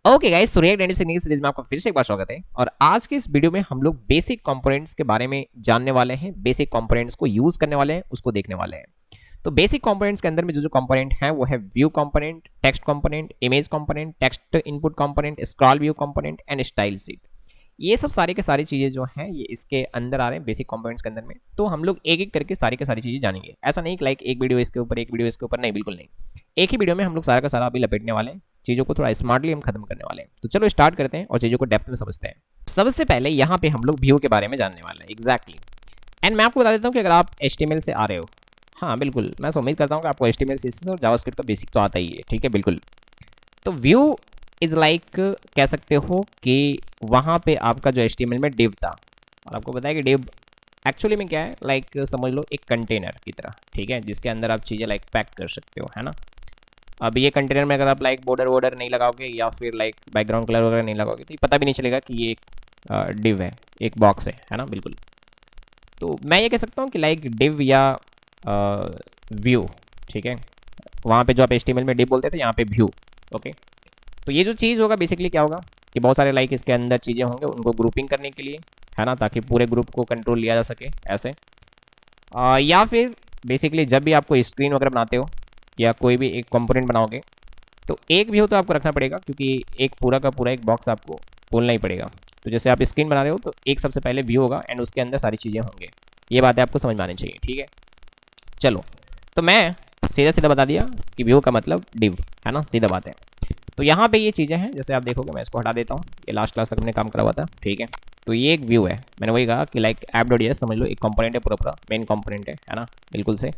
Okay guys, सो react native series में आपका फिर से एक बार स्वागत है। और आज के इस वीडियो में हम लोग बेसिक कंपोनेंट्स के बारे में जानने वाले हैं, बेसिक कंपोनेंट्स को यूज करने वाले हैं, उसको देखने वाले हैं। तो बेसिक कंपोनेंट्स के अंदर में जो कंपोनेंट है वो है view component, text component, image component, text input component, scroll view component and style sheet. ये सब सारी के सारी चीजें जो हैं ये इसके अंदर आ रहे हैं बेसिक कंपोनेंट्स के अंदर में। तो हम लोग एक एक करके सारी की सारी चीजें जानेंगे। ऐसा नहीं कि लाइक एक वीडियो इसके ऊपर एक वीडियो इसके ऊपर, नहीं, बिल्कुल नहीं। एक ही वीडियो में हम लोग सारा का सारा अभी लपेटने वाले हैं, चीज़ों को थोड़ा स्मार्टली हम खत्म करने वाले हैं। तो चलो स्टार्ट करते हैं और चीज़ों को डेप्थ में समझते हैं। सबसे पहले यहाँ पे हम लोग व्यू के बारे में जानने वाले हैं। एग्जैक्टली। एंड मैं आपको बता देता हूँ कि अगर आप HTML से आ रहे हो, हाँ बिल्कुल, मैं उम्मीद करता हूँ कि आपको HTML CSS और जावास्क्रिप्ट का बेसिक तो आता ही है, ठीक है, बिल्कुल। तो व्यू इज़ लाइक कह सकते हो कि वहाँ पे आपका जो HTML में डिव था, और आपको पता है कि डिव एक्चुअली में क्या है, लाइक समझ लो एक कंटेनर की तरह, ठीक है, जिसके अंदर आप चीज़ें लाइक पैक कर सकते हो, है ना। अब ये कंटेनर में अगर आप लाइक बॉर्डर वॉर्डर नहीं लगाओगे या फिर लाइक बैकग्राउंड कलर वगैरह नहीं लगाओगे तो ये पता भी नहीं चलेगा कि ये एक डिव है, एक बॉक्स है ना, बिल्कुल। तो मैं ये कह सकता हूँ कि लाइक डिव या व्यू, ठीक है, वहाँ पे जो आप HTML में डिव बोलते थे यहाँ पे व्यू। ओके, तो ये जो चीज़ होगा बेसिकली क्या होगा कि बहुत सारे लाइक इसके अंदर चीज़ें होंगे, उनको ग्रुपिंग करने के लिए, है ना, ताकि पूरे ग्रुप को कंट्रोल लिया जा सके ऐसे। या फिर बेसिकली जब भी आपको स्क्रीन वगैरह बनाते हो या कोई भी एक कंपोनेंट बनाओगे तो एक व्यू तो आपको रखना पड़ेगा, क्योंकि एक पूरा का पूरा एक बॉक्स आपको बोलना ही पड़ेगा। तो जैसे आप स्क्रीन बना रहे हो तो एक सबसे पहले व्यू होगा एंड उसके अंदर सारी चीज़ें होंगे। ये बातें आपको समझ में आनी चाहिए, ठीक है। चलो, तो मैं सीधा सीधा बता दिया कि व्यू का मतलब डिव, है ना, सीधा बात है। तो यहाँ पे ये चीज़ें हैं, जैसे आप देखोगे, मैं इसको हटा देता हूँ, ये लास्ट क्लास तक हमने काम करा हुआ था, ठीक है। तो ये एक व्यू है, मैंने वही कहा कि लाइक app.js समझ लो एक कंपोनेंट है, पूरा पूरा मेन कंपोनेंट है ना, बिल्कुल से।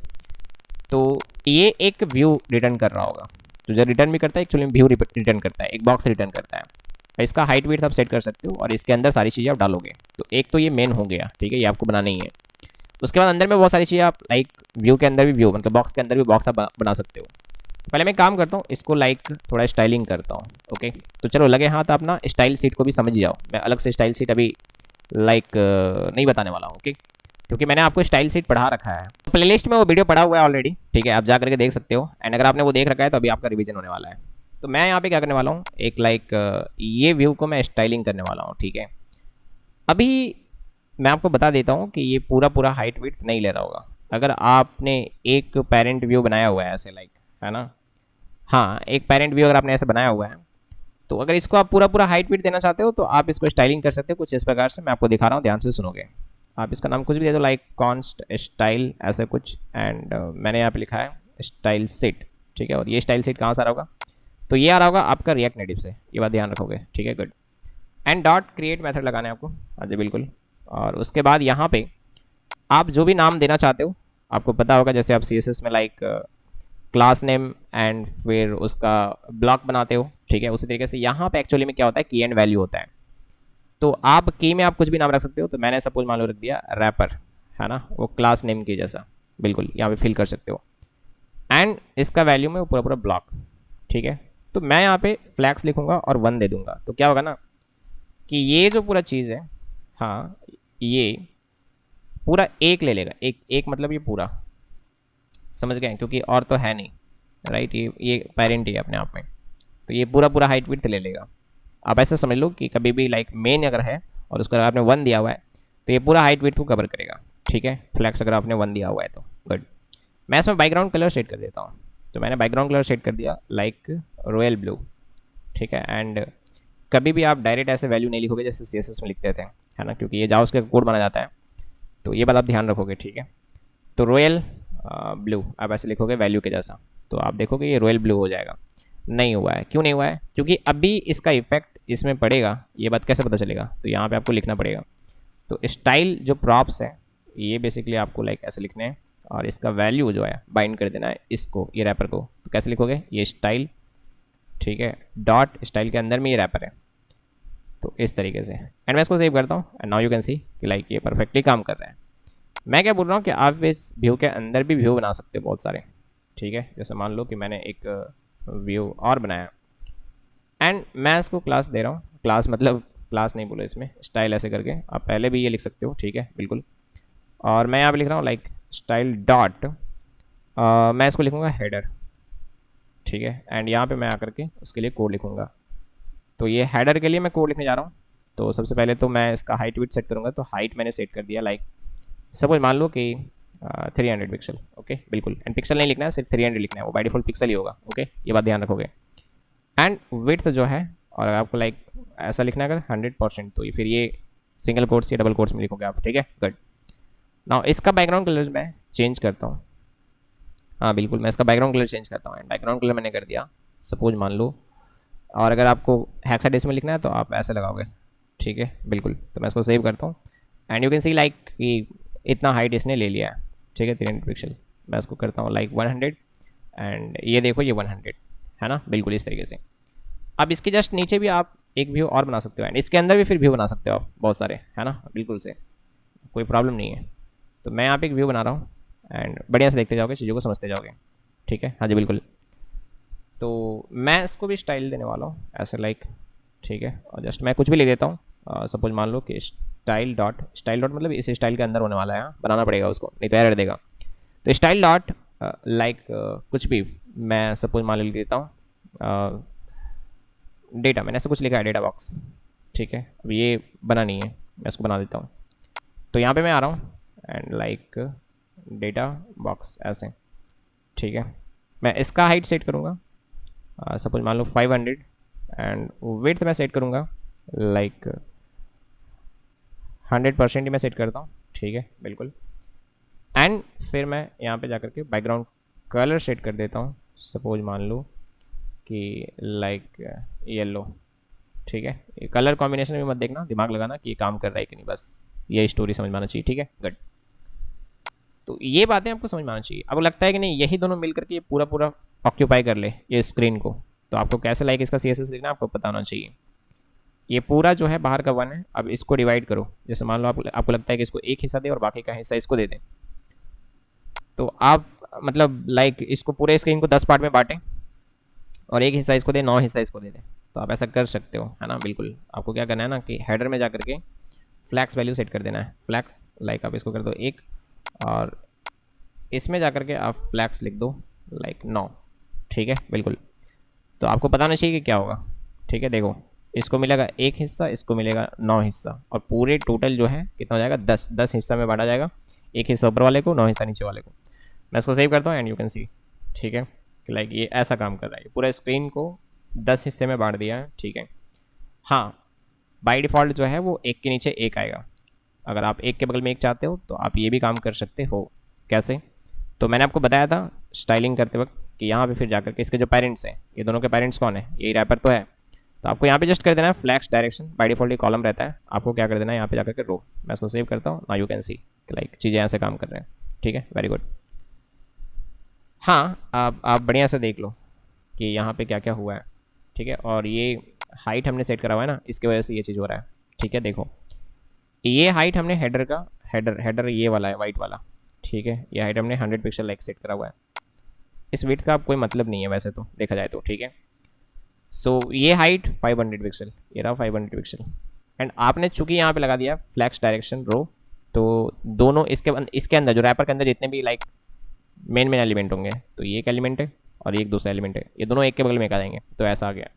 तो ये एक व्यू रिटर्न कर रहा होगा, तो जो रिटर्न भी करता है एक्चुअली व्यू रिटर्न करता है, एक बॉक्स रिटर्न करता है। इसका हाइट विड्थ आप सेट कर सकते हो और इसके अंदर सारी चीज़ें आप डालोगे। तो एक तो ये मेन हो गया, ठीक है, ये आपको बनाना ही है। उसके बाद अंदर में बहुत सारी चीज़ें आप लाइक व्यू के अंदर भी व्यू, मतलब बॉक्स के अंदर भी बॉक्स आप बना सकते हो। पहले मैं काम करता हूँ, इसको लाइक थोड़ा स्टाइलिंग करता हूँ। ओके, तो चलो लगे हाथ आप ना स्टाइल सीट को भी समझ जाओ। मैं अलग से स्टाइल सीट अभी लाइक नहीं बताने वाला हूँ, ओके, क्योंकि मैंने आपको स्टाइल सीट पढ़ा रखा है। तो प्लेलिस्ट में वो वीडियो पड़ा हुआ है ऑलरेडी, ठीक है, आप जा करके देख सकते हो। एंड अगर आपने वो देख रखा है तो अभी आपका रिवीजन होने वाला है। तो मैं यहाँ पे क्या करने वाला हूँ, एक लाइक ये व्यू को मैं स्टाइलिंग करने वाला हूँ, ठीक है। अभी मैं आपको बता देता हूँ कि ये पूरा पूरा हाइट विड्थ नहीं ले रहा होगा। अगर आपने एक पेरेंट व्यू बनाया हुआ है ऐसे लाइक, है ना, हाँ, एक पेरेंट व्यू अगर आपने ऐसे बनाया हुआ है, तो अगर इसको आप पूरा पूरा हाइट विड्थ देना चाहते हो तो आप इसको स्टाइलिंग कर सकते हो कुछ इस प्रकार से। मैं आपको दिखा रहा हूँ, ध्यान से सुनोगे। आप इसका नाम कुछ भी दे दो, लाइक कॉन्स्ट स्टाइल ऐसे कुछ, एंड मैंने यहाँ पे लिखा है स्टाइल सेट, ठीक है। और ये स्टाइल सेट कहाँ से आ रहा होगा, तो ये आ रहा होगा आपका रिएक्ट नेटिव से, ये बात ध्यान रखोगे, ठीक है, good. And dot create method लगाना है आपको, हाँ जी बिल्कुल। और उसके बाद यहाँ पे आप जो भी नाम देना चाहते हो आपको पता होगा, जैसे आप CSS में लाइक क्लास नेम एंड फिर उसका ब्लॉक बनाते हो, ठीक है, उसी तरीके से यहाँ पे एक्चुअली में क्या होता है, की एंड वैल्यू होता है। तो आप की में आप कुछ भी नाम रख सकते हो, तो मैंने सपोज मान लो रख दिया रैपर, है ना, वो क्लास नेम की जैसा, बिल्कुल यहाँ पे फिल कर सकते हो। एंड इसका वैल्यू में वो पूरा पूरा ब्लॉक, ठीक है। तो मैं यहाँ पे फ्लैक्स लिखूंगा और 1 दे दूंगा, तो क्या होगा ना कि ये जो पूरा चीज़ है, हाँ, ये पूरा एक ले लेगा, एक एक मतलब ये पूरा, समझ गए, क्योंकि और तो है नहीं, राइट, ये पेरेंट ही है अपने आप में। तो ये पूरा पूरा हाइट विड्थ ले लेगा। आप ऐसा समझ लो कि कभी भी लाइक मेन अगर है और उसका आपने 1 दिया हुआ है तो ये पूरा हाइट विड्थ को कवर करेगा, ठीक है। फ्लैक्स अगर आपने 1 दिया हुआ है तो गुड। मैं इसमें बैकग्राउंड कलर सेट कर देता हूँ, तो मैंने बैकग्राउंड कलर सेट कर दिया लाइक रॉयल ब्लू, ठीक है। एंड कभी भी आप डायरेक्ट ऐसे वैल्यू नहीं लिखोगे जैसे CSS में लिखते थे, है ना, क्योंकि ये जावास्क्रिप्ट का कोड माना जाता है, तो ये बात आप ध्यान रखोगे, ठीक है। तो रॉयल ब्लू आप ऐसे लिखोगे वैल्यू के जैसा, तो आप देखोगे ये रॉयल ब्लू हो जाएगा। नहीं हुआ है, क्यों नहीं हुआ है, क्योंकि अभी इसका इफेक्ट इसमें पड़ेगा, ये बात कैसे पता चलेगा, तो यहाँ पे आपको लिखना पड़ेगा। तो स्टाइल जो प्रॉप्स है ये बेसिकली आपको लाइक ऐसे लिखने हैं, और इसका वैल्यू जो है बाइंड कर देना है इसको, ये रैपर को। तो कैसे लिखोगे, ये स्टाइल, ठीक है, डॉट स्टाइल के अंदर में ये रैपर है, तो इस तरीके से। एंड मैं इसको सेव करता हूँ एंड नाउ यू कैन सी कि लाइक ये परफेक्टली काम कर रहा है। मैं क्या बोल रहा हूँ कि आप इस व्यू के अंदर भी व्यू बना सकते हो बहुत सारे, ठीक है। जैसे मान लो कि मैंने एक व्यू और बनाया एंड मैं इसको क्लास दे रहा हूँ, क्लास मतलब क्लास नहीं बोलो इसमें, स्टाइल ऐसे करके आप पहले भी ये लिख सकते हो, ठीक है, बिल्कुल। और मैं यहाँ पे लिख रहा हूँ लाइक स्टाइल डॉट, मैं इसको लिखूँगा हेडर, ठीक है। एंड यहाँ पे मैं आकर के उसके लिए कोड लिखूँगा, तो ये हेडर के लिए मैं कोड लिखने जा रहा हूँ। तो सबसे पहले तो मैं इसका हाइट विड्थ सेट करूँगा। तो हाइट मैंने सेट कर दिया लाइक सपोज मान लो कि 300 पिक्सल। ओके बिल्कुल, एंड पिक्सल नहीं लिखना है, सिर्फ 300 लिखना है, वो बाय डिफॉल्ट पिक्सल ही होगा। ओके ये बात ध्यान रखोगे। एंड विड्थ जो है, और अगर आपको लाइक ऐसा लिखना है अगर 100%, तो ये फिर ये सिंगल कोट्स या डबल कोट्स में लिखोगे आप। ठीक है गुड। नाउ इसका बैकग्राउंड कलर मैं चेंज करता हूँ। हाँ बिल्कुल, मैं इसका बैकग्राउंड कलर चेंज करता हूँ। एंड बैकग्राउंड कलर मैंने कर दिया सपोज मान लो, और अगर आपको हेक्साडेसिमल लिखना है तो आप ऐसे लगाओगे। ठीक है बिल्कुल, तो मैं इसको सेव करता हूँ। And you can C like कि इतना हाइट इसने ले लिया है। ठीक है 300 पिक्सल, मैं इसको करता हूँ लाइक 100। एंड ये देखो ये 100 है ना, बिल्कुल इस तरीके से। अब इसके जस्ट नीचे भी आप एक व्यू और बना सकते हो, एंड इसके अंदर भी फिर व्यू बना सकते हो आप बहुत सारे, है ना, बिल्कुल से कोई प्रॉब्लम नहीं है। तो मैं यहाँ पे एक व्यू बना रहा हूँ, एंड बढ़िया से देखते जाओगे, चीज़ों को समझते जाओगे। ठीक है हाँ जी बिल्कुल। तो मैं इसको भी स्टाइल देने वाला हूँ ऐसे लाइक। ठीक है, और जस्ट मैं कुछ भी लिख देता हूँ। सपोज मान लो कि स्टाइल डॉट मतलब इस स्टाइल के अंदर होने वाला है, बनाना पड़ेगा उसको, नहीं तो एरर देगा। तो स्टाइल डॉट लाइक कुछ भी मैं सपोज मान लिख देता हूँ डेटा, मैंने ऐसा कुछ लिखा है डेटा बॉक्स। ठीक है, अब ये बना नहीं है, मैं इसको बना देता हूँ। तो यहाँ पे मैं आ रहा हूँ एंड लाइक डेटा बॉक्स ऐसे। ठीक है, मैं इसका हाइट सेट करूँगा सपोज मान लो 500, एंड विड्थ मैं सेट करूँगा लाइक 100% ही मैं सेट करता हूँ। ठीक है बिल्कुल। एंड फिर मैं यहाँ पे जाकर के बैकग्राउंड कलर सेट कर देता हूँ, सपोज मान लो कि लाइक येलो। ठीक है, ये कलर कॉम्बिनेशन में मत देखना, दिमाग लगाना कि ये काम कर रहा है कि नहीं, बस ये स्टोरी समझ में आना चाहिए। ठीक है गुड। तो ये बातें आपको समझ में आना चाहिए। अब लगता है कि नहीं यही दोनों मिल करके ये पूरा पूरा ऑक्यूपाई कर ले ये स्क्रीन को, तो आपको कैसे लाइक इसका CSS लिखना आपको पता होना चाहिए। ये पूरा जो है बाहर का वन है, अब इसको डिवाइड करो। जैसे मान लो आपको लगता है कि इसको एक हिस्सा दे और बाकी का हिस्सा इसको दे दें, तो आप मतलब लाइक इसको पूरे स्क्रीन को 10 पार्ट में बांटें और एक हिस्सा इसको दे, 9 हिस्सा इसको दे दें, तो आप ऐसा कर सकते हो, है ना बिल्कुल। आपको क्या करना है ना कि हेडर में जा करके फ्लैक्स वैल्यू सेट कर देना है। फ्लैक्स लाइक आप इसको कर दो 1, और इसमें जा करके आप फ्लैक्स लिख दो लाइक 9। ठीक है बिल्कुल। तो आपको पता होना चाहिए कि क्या होगा। ठीक है देखो, इसको मिलेगा एक हिस्सा, इसको मिलेगा 9 हिस्सा, और पूरे टोटल जो है कितना हो जाएगा 10 हिस्सा में बांटा जाएगा। एक हिस्सा ऊपर वाले को, 9 हिस्सा नीचे वाले को। मैं इसको सेव करता हूँ एंड यू कैन सी। ठीक है कि लाइक ये ऐसा काम कर रहा है, पूरा स्क्रीन को 10 हिस्से में बांट दिया है। ठीक है हाँ, बाय डिफ़ॉल्ट जो है वो एक के नीचे एक आएगा। अगर आप एक के बगल में एक चाहते हो तो आप ये भी काम कर सकते हो। कैसे? तो मैंने आपको बताया था स्टाइलिंग करते वक्त कि यहाँ पे फिर जाकर के इसके जो पेरेंट्स हैं, ये दोनों के पेरेंट्स कौन है, यही रैपर तो है। तो आपको यहाँ पे जस्ट कर देना है फ्लैक्स डायरेक्शन, बाय डिफॉल्ट ये कॉलम रहता है, आपको क्या कर देना है यहाँ पे जाकर के रो। मैं इसको सेव करता हूँ, now you can C like चीज़ें ऐसे काम कर रहे हैं। ठीक है वेरी गुड। हाँ आप बढ़िया से देख लो कि यहाँ पे क्या क्या हुआ है। ठीक है, और ये हाइट हमने सेट करा हुआ है ना, इसकी वजह से ये चीज़ हो रहा है। ठीक है देखो, ये हाइट हमने हेडर का हेडर ये वाला है वाइट वाला। ठीक है, ये हाइट हमने 100 पिक्सल लाइक सेट करा हुआ है। इस विड्थ का कोई मतलब नहीं है वैसे तो देखा जाए तो। ठीक है, सो ये हाइट 500 पिक्सल, ये रहा 500 पिक्सल। एंड आपने चूंकि यहाँ पे लगा दिया फ्लैक्स डायरेक्शन रो, तो दोनों इसके अंदर जो रैपर के अंदर जितने भी लाइक मेन एलिमेंट होंगे, तो ये एक एलिमेंट है और ये एक दूसरा एलिमेंट है, ये दोनों एक के बगल में एक आ जाएंगे। तो ऐसा आ गया।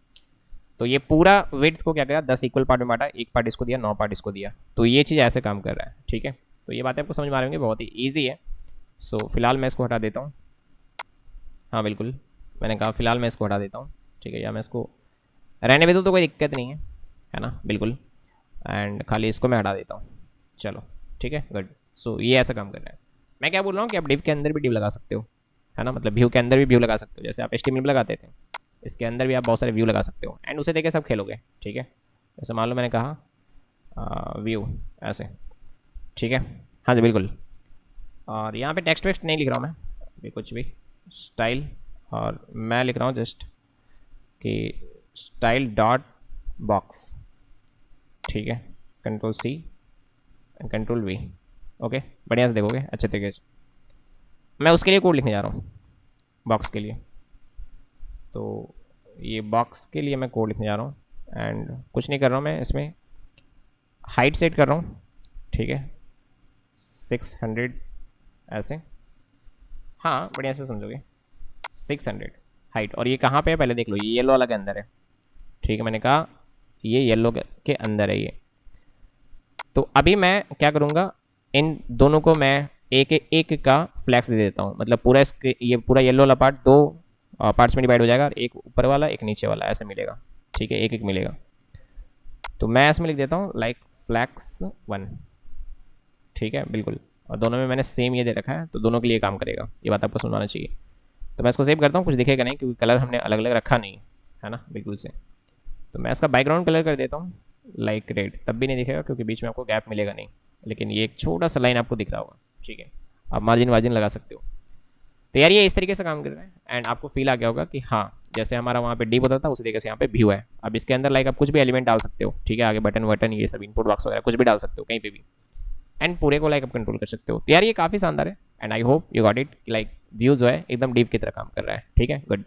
तो ये पूरा विड्थ को क्या करा, 10 इक्वल पार्ट में बांटा, एक पार्ट इसको दिया, 9 पार्ट इसको दिया। तो ये चीज़ ऐसे काम कर रहा है। ठीक है, तो ये बातें आपको समझ में आ रही होंगी, बहुत ही ईजी है। सो फिलहाल मैं इसको हटा देता हूँ। हाँ बिल्कुल, मैंने कहा फिलहाल मैं इसको हटा देता हूँ। ठीक है, या मैं इसको रहने भी दूँ तो कोई दिक्कत नहीं है ना बिल्कुल। एंड खाली इसको मैं हटा देता हूँ। चलो ठीक है गुड। सो ये ऐसा काम कर रहा है। मैं क्या बोल रहा हूँ कि आप डिव के अंदर भी डिव लगा सकते हो, है ना, मतलब व्यू के अंदर भी व्यू लगा सकते हो। जैसे आप HTML लगाते थे, इसके अंदर भी आप बहुत सारे व्यू लगा सकते हो, एंड उसे देखे सब खेलोगे। ठीक है, जैसे मान लो मैंने कहा व्यू ऐसे। ठीक है हाँ जी बिल्कुल। और यहाँ पे टेक्स्ट वेक्स्ट नहीं लिख रहा हूँ मैं अभी कुछ भी, स्टाइल, और मैं लिख रहा हूँ जस्ट कि स्टाइल डॉट बॉक्स। ठीक है, Ctrl+C एंड Ctrl+V। ओके बढ़िया से देखोगे अच्छे तरीके से। मैं उसके लिए कोड लिखने जा रहा हूँ, बॉक्स के लिए। तो ये बॉक्स के लिए मैं कोड लिखने जा रहा हूँ, एंड कुछ नहीं कर रहा हूँ मैं, इसमें हाइट सेट कर रहा हूँ। ठीक है 600 ऐसे, हाँ बढ़िया से समझोगे 600 हाइट। और ये कहाँ पे है पहले देख लो, ये येलो वाला के अंदर है। ठीक है, मैंने कहा ये येलो के अंदर है ये। तो अभी मैं क्या करूँगा, इन दोनों को मैं एक एक का फ्लैक्स दे देता हूँ, मतलब पूरा ये पूरा येलो वाला पार्ट दो पार्ट्स में डिवाइड हो जाएगा, और एक ऊपर वाला एक नीचे वाला ऐसे मिलेगा, ठीक है, एक एक मिलेगा। तो मैं इसमें लिख देता हूँ लाइक फ्लैक्स 1, ठीक है बिल्कुल। और दोनों में मैंने सेम ये दे रखा है, तो दोनों के लिए काम करेगा, ये बात आपको समझना चाहिए। तो मैं इसको सेव करता हूँ, कुछ दिखेगा नहीं क्योंकि कलर हमने अलग अलग रखा नहीं है ना, बिल्कुल से। तो मैं इसका बैकग्राउंड कलर कर देता हूँ लाइक रेड, तब भी नहीं दिखेगा क्योंकि बीच में आपको गैप मिलेगा नहीं, लेकिन ये एक छोटा सा लाइन आपको दिख रहा होगा, ठीक है। आप मार्जिन वार्जिन लगा सकते हो। तो यार ये इस तरीके से काम कर रहा है, एंड आपको फील आ गया होगा कि हाँ जैसे हमारा वहाँ पे डिप होता था उसी तरीके से यहाँ पे व्यू है। अब इसके अंदर लाइक आप कुछ भी एलिमेंट डाल सकते हो, ठीक है, आगे बटन वटन ये सब इनपुट बॉक्स वगैरह कुछ भी डाल सकते हो कहीं पे भी, एंड पूरे को लाइक आप कंट्रोल कर सकते हो। तो यार ये काफ़ी शानदार है, and I hope you got it. Like view जो है एकदम डीप की तरह काम कर रहा है, ठीक है, गुड।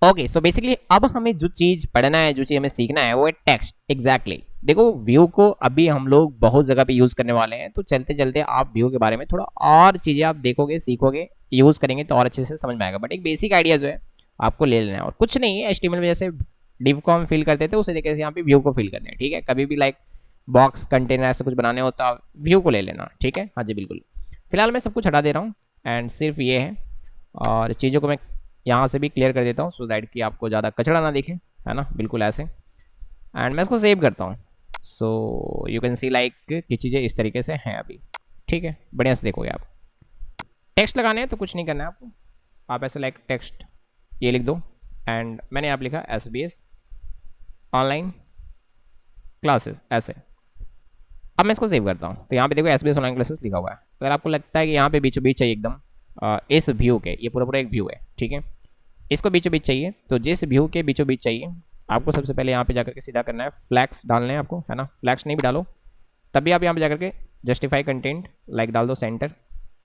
ओके सो बेसिकली अब हमें जो चीज़ पढ़ना है, जो चीज़ हमें सीखना है वो है टेक्स्ट। एग्जैक्टली देखो व्यू को अभी हम लोग बहुत जगह पे यूज़ करने वाले हैं, तो चलते चलते आप व्यू के बारे में थोड़ा और चीज़ें आप देखोगे, सीखोगे, यूज़ करेंगे तो और अच्छे से समझ में आएगा। बट एक बेसिक आइडिया जो है आपको ले लेना है, और कुछ नहीं है, HTML में जैसे डिव को हम फिल करते थे उसी तरीके से यहाँ पे व्यू को फिल करना है, ठीक है। कभी भी लाइक बॉक्स कंटेनर ऐसा कुछ बनाने होता है व्यू को ले लेना, ठीक है, हाँ जी बिल्कुल। फिलहाल मैं सब कुछ हटा दे रहा हूँ, एंड सिर्फ ये है, और चीज़ों को मैं यहाँ से भी क्लियर कर देता हूँ सो दैट कि आपको ज़्यादा कचरा ना दिखे, है ना, बिल्कुल ऐसे। एंड मैं इसको सेव करता हूँ, so you can C like कि चीज़ें इस तरीके से हैं अभी, ठीक है, बढ़िया से देखोगे आप। टेक्स्ट लगाने हैं तो कुछ नहीं करना है आपको, आप ऐसे लाइक टेक्स्ट ये लिख दो, एंड मैंने आप लिखा SBS ऑनलाइन क्लासेस ऐसे। अब मैं इसको सेव करता हूँ, तो यहाँ पे देखो SBS ऑनलाइन क्लासेस लिखा हुआ है। अगर आपको लगता है कि यहाँ पे बीचों बीच चाहिए एकदम इस व्यू के, ये पूरा पूरा एक व्यू है, ठीक है, इसको बीचों बीच चाहिए, तो जिस व्यू के बीचों बीच चाहिए आपको सबसे पहले यहाँ पे जाकर के सीधा करना है फ्लैक्स डालने हैं आपको, है ना, फ्लैक्स नहीं भी डालो तभी आप यहाँ पे जाकर के जस्टिफाई कंटेंट लाइक डाल दो सेंटर।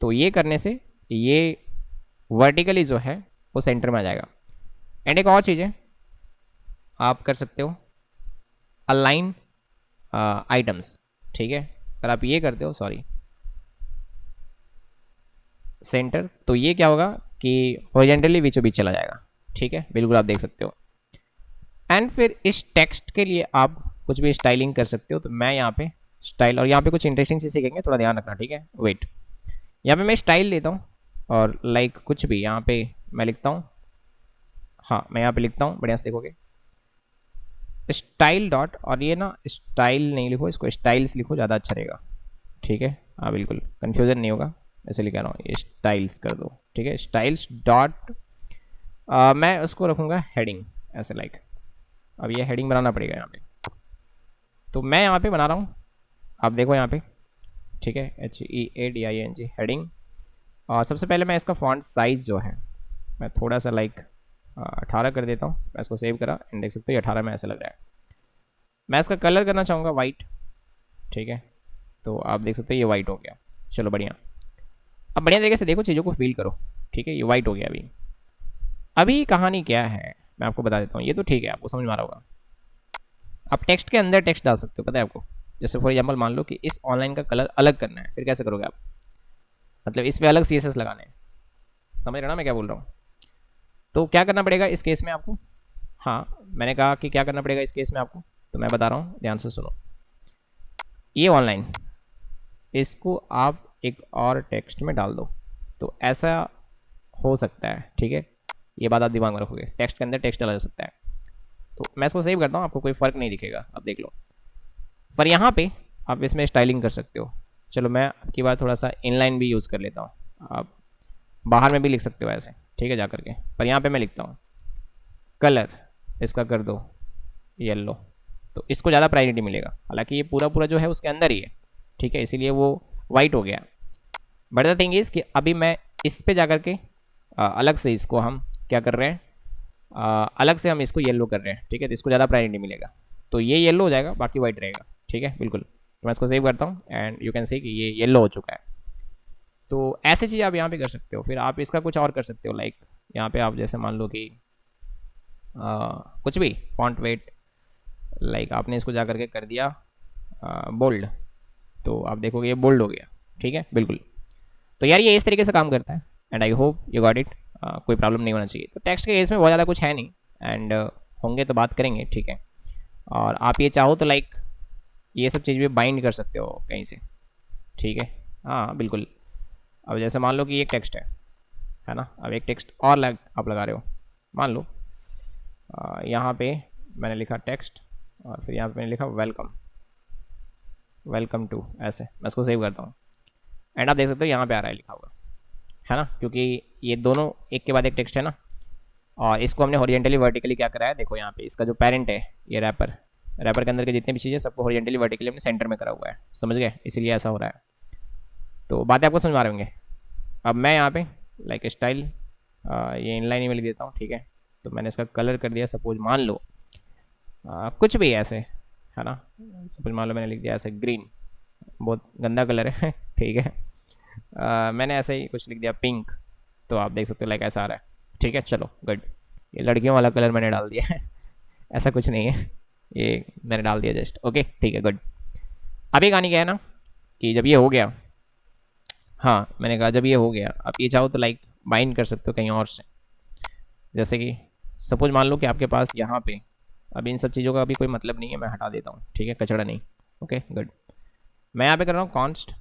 तो ये करने से ये वर्टिकली जो है वो सेंटर में आ जाएगा। एंड एक और चीज़ है, आप कर सकते हो अलाइन आइटम्स, ठीक है, अगर आप ये करते हो सॉरी सेंटर, तो ये क्या होगा कि हॉरिजॉन्टली बीचों बीच चला जाएगा, ठीक है, बिल्कुल आप देख सकते हो। एंड फिर इस टेक्स्ट के लिए आप कुछ भी स्टाइलिंग कर सकते हो, तो मैं यहाँ पे स्टाइल, और यहाँ पे कुछ इंटरेस्टिंग चीज़ सीखेंगे, थोड़ा ध्यान रखना, ठीक है, वेट। यहाँ पे मैं स्टाइल लेता हूँ और लाइक कुछ भी यहाँ पे मैं लिखता हूँ, हाँ मैं यहाँ पे लिखता हूँ, बढ़िया से देखोगे स्टाइल डॉट, और ये ना स्टाइल नहीं लिखो, इसको स्टाइल्स लिखो, ज़्यादा अच्छा रहेगा, ठीक है, हाँ बिल्कुल कन्फ्यूज़न नहीं होगा, ऐसे लिखा रहा हूँ, ये स्टाइल्स कर दो, ठीक है, स्टाइल्स डॉट मैं उसको रखूँगा हेडिंग ऐसे लाइक। अब ये हेडिंग बनाना पड़ेगा यहाँ पे, तो मैं यहाँ पे बना रहा हूँ, आप देखो यहाँ पे, ठीक है, HEADING हेडिंग। और सबसे पहले मैं इसका फॉन्ट साइज़ जो है मैं थोड़ा सा लाइक 18 कर देता हूँ। मैं इसको सेव करा एंड देख सकते हो 18 में ऐसा लग रहा है। मैं इसका कलर करना चाहूँगा वाइट, ठीक है, तो आप देख सकते हो ये वाइट हो गया, चलो बढ़िया। अब बढ़िया तरीके से देखो, चीज़ों को फील करो, ठीक है, ये वाइट हो गया। अभी कहानी क्या है मैं आपको बता देता हूँ, ये तो ठीक है आपको समझ में आ रहा होगा। आप टेक्स्ट के अंदर टेक्स्ट डाल सकते हो, पता है आपको, जैसे फॉर एग्जाम्पल मान लो कि इस ऑनलाइन का कलर अलग करना है, फिर कैसे करोगे आप, मतलब इस पर अलग CSS लगाने हैं, समझ रहे ना मैं क्या बोल रहा हूँ। तो क्या करना पड़ेगा इस केस में आपको, हाँ मैंने कहा कि क्या करना पड़ेगा इस केस में आपको, तो मैं बता रहा हूँ ध्यान से सुनो। ये ऑनलाइन इसको आप एक और टेक्स्ट में डाल दो, तो ऐसा हो सकता है, ठीक है, ये बात आप दिमाग में रखोगे, टेक्स्ट के अंदर टेक्स्ट डाला जा सकता है। तो मैं इसको सेव करता हूँ, आपको कोई फ़र्क नहीं दिखेगा, अब देख लो। पर यहाँ पे आप इसमें स्टाइलिंग कर सकते हो। चलो मैं आपकी बात थोड़ा सा इनलाइन भी यूज़ कर लेता हूँ, आप बाहर में भी लिख सकते हो ऐसे, ठीक है, जा करके। पर यहाँ पे मैं लिखता हूँ कलर इसका कर दो येलो, तो इसको ज़्यादा प्रायोरिटी मिलेगा, हालांकि ये पूरा पूरा जो है उसके अंदर ही है, ठीक है, इसीलिए वो वाइट हो गया। बट द थिंग इज़ कि अभी मैं इस पे जा कर के अलग से इसको हम क्या कर रहे हैं, अलग से हम इसको येलो कर रहे हैं, ठीक है, तो इसको ज़्यादा प्रायोरिटी मिलेगा, तो ये येलो हो जाएगा, बाकी वाइट रहेगा, ठीक है, बिल्कुल। तो मैं इसको सेव करता हूँ एंड यू कैन सी कि ये येलो हो चुका है। तो ऐसे चीज़ आप यहाँ पे कर सकते हो। फिर आप इसका कुछ और कर सकते हो, लाइक यहाँ पे आप जैसे मान लो कि कुछ भी फॉन्ट वेट, लाइक आपने इसको जा करके कर दिया बोल्ड, तो आप देखोगे ये बोल्ड हो गया, ठीक है, बिल्कुल। तो यार ये इस तरीके से काम करता है, and I hope you got it. कोई प्रॉब्लम नहीं होना चाहिए। तो टेक्स्ट के केस में बहुत ज़्यादा कुछ है नहीं, एंड होंगे तो बात करेंगे, ठीक है। और आप ये चाहो तो लाइक ये सब चीज़ भी बाइंड कर सकते हो कहीं से, ठीक है। हाँ बिल्कुल। अब जैसे मान लो कि ये टेक्स्ट है ना, अब एक टेक्स्ट और आप लगा रहे हो, मान लो यहाँ पे मैंने लिखा टेक्स्ट और फिर यहाँ पे मैंने लिखा वेलकम, वेलकम टू, ऐसे मैं इसको सेव करता हूँ एंड आप देख सकते हो यहाँ पे आ रहा है लिखा हुआ, है ना, क्योंकि ये दोनों एक के बाद एक टेक्स्ट है ना। और इसको हमने हॉरिजेंटली वर्टिकली क्या करा है, देखो यहाँ पे इसका जो पेरेंट है ये रैपर, रैपर के अंदर के जितने भी चीज़ें सबको हॉरिजेंटली वर्टिकली हमने सेंटर में करा हुआ है, समझ गए, इसीलिए ऐसा हो रहा है। तो बातें आपको समझ में आ रहे होंगे। अब मैं यहाँ पे लाइक स्टाइल ये इनलाइन में लिख देता हूँ, ठीक है। तो मैंने इसका कलर कर दिया, सपोज मान लो कुछ भी ऐसे, है ना, सपोज मान लो मैंने लिख दिया ऐसे ग्रीन, बहुत गंदा कलर है ठीक है। मैंने ऐसे ही कुछ लिख दिया पिंक, तो आप देख सकते हो लाइक ऐसा आ रहा है, ठीक है। चलो गुड, ये लड़कियों वाला कलर मैंने डाल दिया है ऐसा कुछ नहीं है, ये मैंने डाल दिया जस्ट, ओके ठीक है गुड। अभी कहानी क्या है ना कि जब ये हो गया, हाँ मैंने कहा जब ये हो गया, अब ये चाहो तो लाइक बाइंड कर सकते हो कहीं और से, जैसे कि सपोज मान लो कि आपके पास यहाँ पे, अब इन सब चीज़ों का अभी कोई मतलब नहीं है, मैं हटा देता हूँ, ठीक है, कचड़ा नहीं, ओके गुड। मैं यहाँ पे कर रहा हूँ कॉन्स्ट,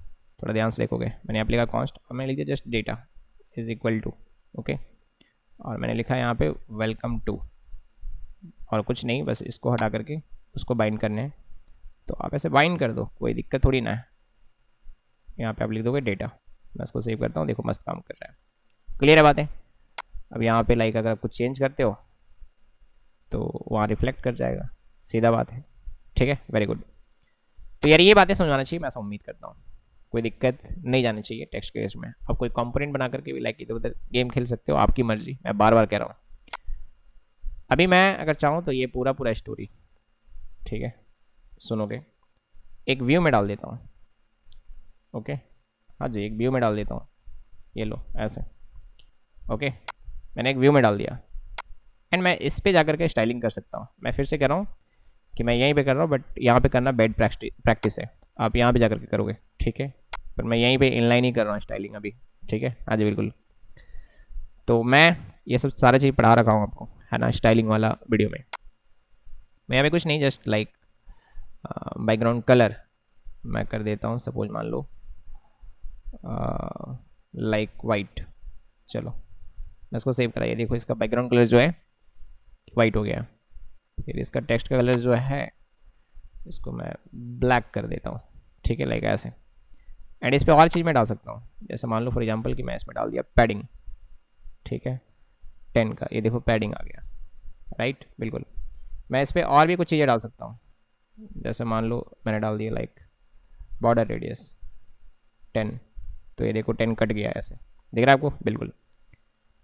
थोड़ा ध्यान से देखोगे, मैंने यहाँ पे लिखा कॉन्स्ट और मैंने लिख दिया just data is equal to, okay, और मैंने लिखा यहाँ पे वेलकम टू, और कुछ नहीं, बस इसको हटा करके उसको बाइंड करने हैं। तो आप ऐसे बाइंड कर दो, कोई दिक्कत थोड़ी ना है। यहाँ पे आप लिख दोगे डेटा, मैं इसको सेव करता हूँ, देखो मस्त काम कर रहा है, क्लियर है बातें। अब यहाँ पे लाइक अगर आप कुछ चेंज करते हो तो वहाँ रिफ्लेक्ट कर जाएगा, सीधा बात है, ठीक है, वेरी गुड। तो यार ये बातें समझाना चाहिए, मैं ऐसा उम्मीद करता हूँ, कोई दिक्कत नहीं जानी चाहिए टेक्स्ट के केस में। आप कोई कंपोनेंट बना करके भी लाइक इधर उधर गेम खेल सकते हो, आपकी मर्जी, मैं बार बार कह रहा हूँ। अभी मैं अगर चाहूँ तो ये पूरा पूरा स्टोरी, ठीक है, सुनोगे, एक व्यू में डाल देता हूँ, ओके, हाँ जी एक व्यू में डाल देता हूँ, ये लो ऐसे, ओके, मैंने एक व्यू में डाल दिया एंड मैं इस पे जाकर के स्टाइलिंग कर सकता हूँ। मैं फिर से कह रहा हूँ कि मैं यहीं पे कर रहा हूँ, बट यहाँ पे करना बेड प्रैक्टिस है, आप यहाँ पे जाकर के करोगे, ठीक है, पर मैं यहीं पे इनलाइन ही कर रहा हूँ स्टाइलिंग अभी, ठीक है, हाँ जी बिल्कुल। तो मैं ये सब सारा चीज़ पढ़ा रखा हूँ आपको, है ना, स्टाइलिंग वाला वीडियो में। मैं यहाँ पे कुछ नहीं, जस्ट लाइक बैकग्राउंड कलर मैं कर देता हूँ, सपोज मान लो लाइक वाइट, चलो मैं इसको सेव कराइए, देखो इसका बैकग्राउंड कलर जो है वाइट हो गया। फिर इसका टेक्स्ट का कलर जो है इसको मैं ब्लैक कर देता हूँ, ठीक है, लाइक ऐसे। एंड इस पर और चीज़ मैं डाल सकता हूँ, जैसे मान लो फॉर एग्जांपल कि मैं इसमें डाल दिया पैडिंग, ठीक है, 10 का, ये देखो पैडिंग आ गया, राइट बिल्कुल। मैं इस पर और भी कुछ चीज़ें डाल सकता हूँ, जैसे मान लो मैंने डाल दिया लाइक बॉर्डर रेडियस 10, तो ये देखो 10 कट गया, ऐसे दिख रहा है आपको, बिल्कुल।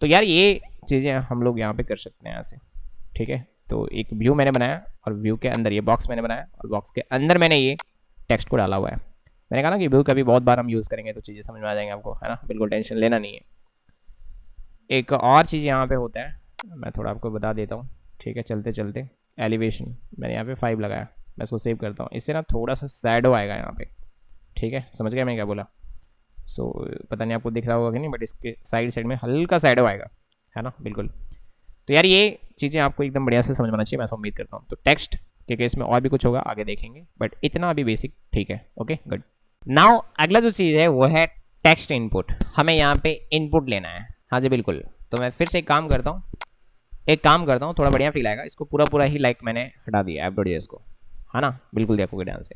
तो यार ये चीज़ें हम लोग यहाँ पे कर सकते हैं ऐसे, ठीक है। तो एक व्यू मैंने बनाया और व्यू के अंदर ये बॉक्स मैंने बनाया और बॉक्स के अंदर मैंने ये टेक्स्ट को डाला हुआ है। मैंने कहा ना कि व्यू कभी बहुत बार हम यूज़ करेंगे तो चीज़ें समझ में आ जाएंगे आपको, है ना, बिल्कुल टेंशन लेना नहीं है। एक और चीज़ यहाँ पे होता है, मैं थोड़ा आपको बता देता हूँ, ठीक है, चलते चलते। एलिवेशन मैंने यहाँ पे 5 लगाया, मैं इसको सेव करता हूँ, इससे ना थोड़ा सा सैडो आएगा यहाँ पे, ठीक है, समझ गया मैं क्या बोला। सो पता नहीं आपको दिख रहा होगा कि नहीं, बट इसके साइड में हल्का सैडो आएगा, है ना, बिल्कुल। तो यार ये चीज़ें आपको एकदम बढ़िया से समझ में आना चाहिए, मैं ऐसा उम्मीद करता हूँ। तो टेक्स्ट के केस में और भी कुछ होगा, आगे देखेंगे, बट इतना अभी बेसिक ठीक है, ओके गुड। नाउ अगला जो चीज़ है वो है टेक्स्ट इनपुट, हमें यहाँ पे इनपुट लेना है, हाँ जी बिल्कुल। तो मैं फिर से एक काम करता हूँ, थोड़ा बढ़िया फील आएगा, इसको पूरा पूरा ही लाइक मैंने हटा दिया ऐप.js को, है ना, बिल्कुल देखोगे ध्यान से,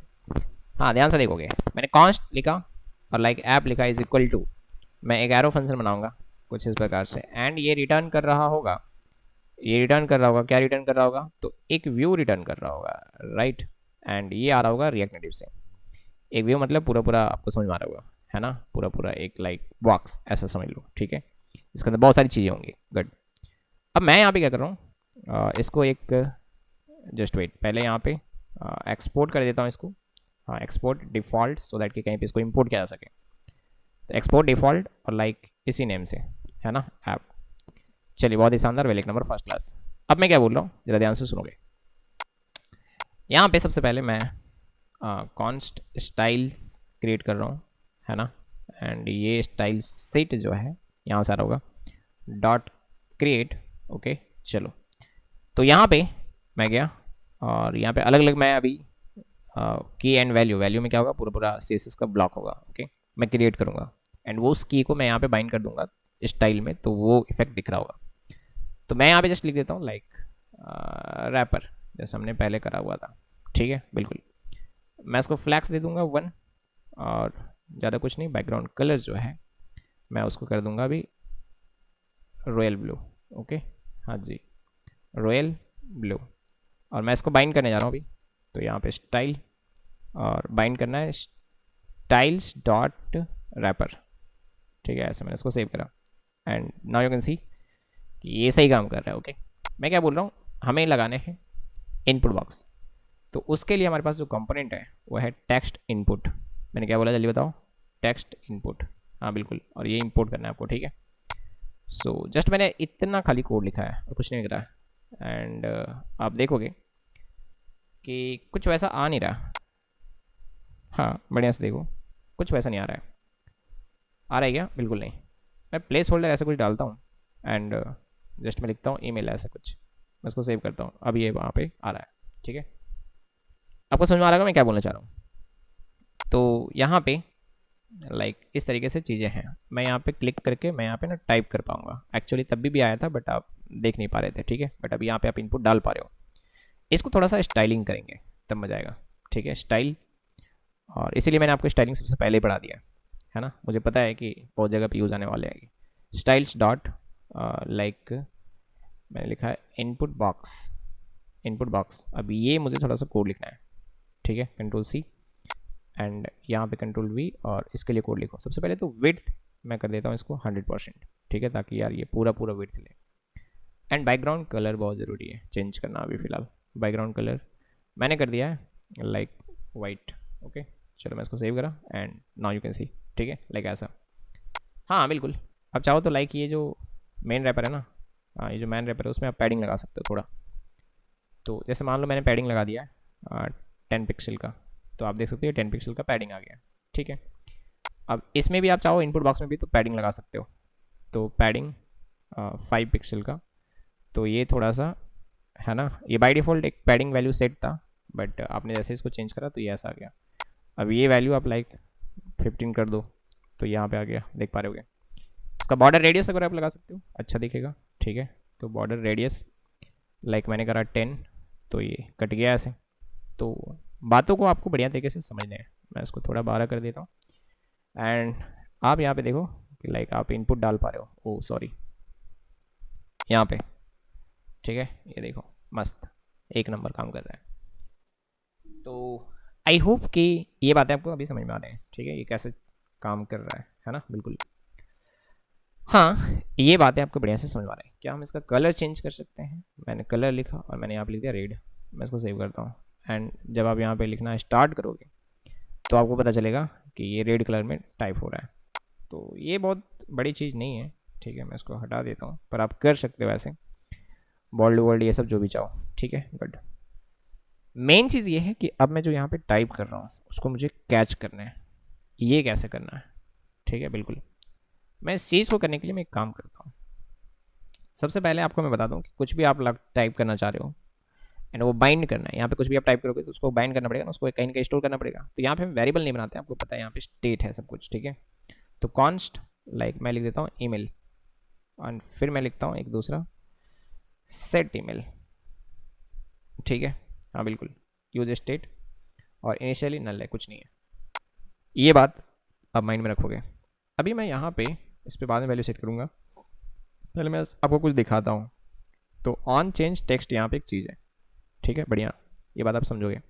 हाँ ध्यान से देखोगे। मैंने कॉन्स्ट लिखा और लाइक ऐप लिखा इज इक्वल टू, मैं एक एरो फंक्शन बनाऊंगा कुछ इस प्रकार से, एंड ये रिटर्न कर रहा होगा, क्या रिटर्न कर रहा होगा, तो एक व्यू रिटर्न कर रहा होगा, राइट। एंड ये आ रहा होगा रिएक्ट नेटिव से, एक व्यू मतलब पूरा पूरा आपको समझ में आ रहा होगा, है ना, पूरा पूरा एक लाइक बॉक्स ऐसा समझ लो, ठीक है, इसके अंदर बहुत सारी चीज़ें होंगी, गुड। अब मैं यहाँ पे क्या कर रहा हूँ, इसको एक जस्ट वेट, पहले यहाँ पे एक्सपोर्ट कर देता हूँ इसको, हाँ एक्सपोर्ट डिफ़ॉल्ट, सो दैट कि कहीं पे इसको इंपोर्ट किया जा सके। तो एक्सपोर्ट डिफ़ॉल्ट और लाइक इसी नेम से, है ना, ऐप। चलिए बहुत ही शानदार, वेल एक नंबर फर्स्ट क्लास। अब मैं क्या बोल रहा हूँ जरा ध्यान से सुनोगे। यहाँ पे सबसे पहले मैं कॉन्स्ट स्टाइल्स क्रिएट कर रहा हूँ, है ना, एंड ये स्टाइल सेट जो है यहाँ से आ रहा होगा डॉट क्रिएट, ओके। चलो तो यहाँ पे मैं गया और यहाँ पे अलग अलग मैं अभी की एंड वैल्यू, वैल्यू में क्या होगा, पूरा पूरा CSS का ब्लॉक होगा। ओके, मैं क्रिएट करूँगा एंड वो उस की को मैं यहाँ पे बाइंड कर दूंगा स्टाइल में, तो वो इफेक्ट दिख रहा होगा। तो मैं यहाँ पे जस्ट लिख देता हूँ लाइक रैपर, जैसे हमने पहले करा हुआ था। ठीक है, बिल्कुल। मैं इसको फ्लैक्स दे दूंगा 1, और ज़्यादा कुछ नहीं। बैकग्राउंड कलर जो है मैं उसको कर दूंगा अभी रॉयल ब्लू। ओके, हाँ जी, रॉयल ब्लू। और मैं इसको बाइंड करने जा रहा हूँ अभी। तो यहाँ पे स्टाइल, और बाइंड करना है स्टाइल्स डॉट रैपर। ठीक है, ऐसे मैंने इसको सेव करा एंड नाउ यू कैन सी कि ये सही काम कर रहा है। ओके, मैं क्या बोल रहा हूँ, हमें लगाने हैं इनपुट बॉक्स। तो उसके लिए हमारे पास जो कंपोनेंट है वो है टेक्स्ट इनपुट। मैंने क्या बोला, जल्दी बताओ, टेक्स्ट इनपुट। हाँ बिल्कुल, और ये इंपोर्ट करना है आपको। ठीक है, सो जस्ट मैंने इतना खाली कोड लिखा है और कुछ नहीं लिख रहा है। एंड आप देखोगे कि कुछ वैसा आ नहीं रहा। हाँ, बढ़िया से देखो, कुछ वैसा नहीं आ रहा है। आ रहा है क्या? बिल्कुल नहीं। मैं प्लेस होल्डर ऐसा कुछ डालता हूँ एंड जस्ट मैं लिखता हूँ ईमेल ऐसा कुछ, मैं इसको सेव करता हूँ। अब ये वहाँ पे आ रहा है। ठीक है, आपको समझ में आ रहा है मैं क्या बोलना चाह रहा हूँ? तो यहाँ पे लाइक इस तरीके से चीज़ें हैं। मैं यहाँ पे क्लिक करके मैं यहाँ पे ना टाइप कर पाऊँगा। एक्चुअली तब भी आया था बट आप देख नहीं पा रहे थे। ठीक है, बट अभी यहाँ पे आप इनपुट डाल पा रहे हो। इसको थोड़ा सा स्टाइलिंग करेंगे तब मजा आएगा। ठीक है, स्टाइल, और इसीलिए मैंने आपको स्टाइलिंग सबसे पहले ही पढ़ा दिया है ना। मुझे पता है कि बहुत जगह पे यूज़ आने वाले हैं। स्टाइल्स डॉट लाइक मैंने लिखा है इनपुट बॉक्स, इनपुट बॉक्स। अब ये मुझे थोड़ा सा कोड लिखना है। ठीक है, कंट्रोल C एंड यहाँ पे कंट्रोल V, और इसके लिए कोड लिखो। सबसे पहले तो विड्थ मैं कर देता हूँ इसको 100%। ठीक है, ताकि यार ये पूरा पूरा विड्थ ले। एंड बैकग्राउंड कलर बहुत ज़रूरी है चेंज करना अभी फ़िलहाल। बैकग्राउंड कलर मैंने कर दिया है लाइक वाइट। ओके, चलो मैं इसको सेव करा एंड नाउ यू कैन सी। ठीक है, लाइक ऐसा। हाँ बिल्कुल, अब चाहो तो लाइक ये जो मेन रैपर है ना, हाँ ये जो मेन रैपर है उसमें आप पैडिंग लगा सकते हो थोड़ा। तो जैसे मान लो मैंने पैडिंग लगा दिया है 10 पिक्सल का, तो आप देख सकते हो 10 पिक्सल का पैडिंग आ गया। ठीक है, अब इसमें भी आप चाहो इनपुट बॉक्स में भी तो पैडिंग लगा सकते हो। तो पैडिंग 5 पिक्सल का, तो ये थोड़ा सा है ना, ये बाय डिफ़ॉल्ट एक पैडिंग वैल्यू सेट था, बट आपने जैसे इसको चेंज करा तो ये ऐसा आ गया। अब ये वैल्यू आप लाइक 15 कर दो तो यहाँ पे आ गया, देख पा रहे होगे। इसका बॉर्डर रेडियस अगर आप लगा सकते हो अच्छा दिखेगा। ठीक है, तो बॉर्डर रेडियस लाइक मैंने करा 10, तो ये कट गया ऐसे। तो बातों को आपको बढ़िया तरीके से समझना है। मैं इसको थोड़ा 12 कर देता हूँ एंड आप यहाँ पे देखो कि लाइक आप इनपुट डाल पा रहे हो। ओ सॉरी, यहाँ पे। ठीक है, ये देखो मस्त एक नंबर काम कर रहा है। तो आई होप कि ये बातें आपको अभी समझ में आ रही हैं। ठीक है, ये कैसे काम कर रहा है ना। बिल्कुल, हाँ ये बातें आपको बढ़िया से समझ में आ रही है। क्या हम इसका कलर चेंज कर सकते हैं? मैंने कलर लिखा और मैंने यहाँ पे लिख दिया रेड। मैं इसको सेव करता हूँ एंड जब आप यहाँ पे लिखना स्टार्ट करोगे तो आपको पता चलेगा कि ये रेड कलर में टाइप हो रहा है। तो ये बहुत बड़ी चीज़ नहीं है। ठीक है, मैं इसको हटा देता हूँ, पर आप कर सकते हो ऐसे बोल्ड वर्ल्ड ये सब जो भी चाहो। ठीक है, गुड। मेन चीज़ ये है कि अब मैं जो यहाँ पे टाइप कर रहा हूँ उसको मुझे कैच करना है। ये कैसे करना है? ठीक है, बिल्कुल। मैं इस चीज़ को करने के लिए मैं एक काम करता हूँ। सबसे पहले आपको मैं बता दूँ कि कुछ भी आप टाइप करना चाह रहे हो एंड वो बाइंड करना है। यहाँ पे कुछ भी आप टाइप करोगे तो उसको बाइंड करना पड़ेगा ना, उसको कहीं ना कहीं स्टोर करना पड़ेगा। तो यहाँ पे हम वेरिएबल नहीं बनाते हैं, आपको पता है यहाँ पे स्टेट है सब कुछ। ठीक है, तो कॉन्स्ट लाइक मैं लिख देता हूँ ईमेल, और फिर मैं लिखता हूँ एक दूसरा सेट ईमेल। ठीक है, हाँ बिल्कुल, यूज स्टेट, और इनिशियली नल है, कुछ नहीं है। ये बात आप माइंड में रखोगे। अभी मैं यहाँ पे इस पर बाद में वैल्यू सेट करूँगा, पहले मैं आपको कुछ दिखाता हूँ। तो ऑन चेंज टेक्स्ट यहाँ पे एक चीज़ है। ठीक है, बढ़िया, ये बात आप समझोगे।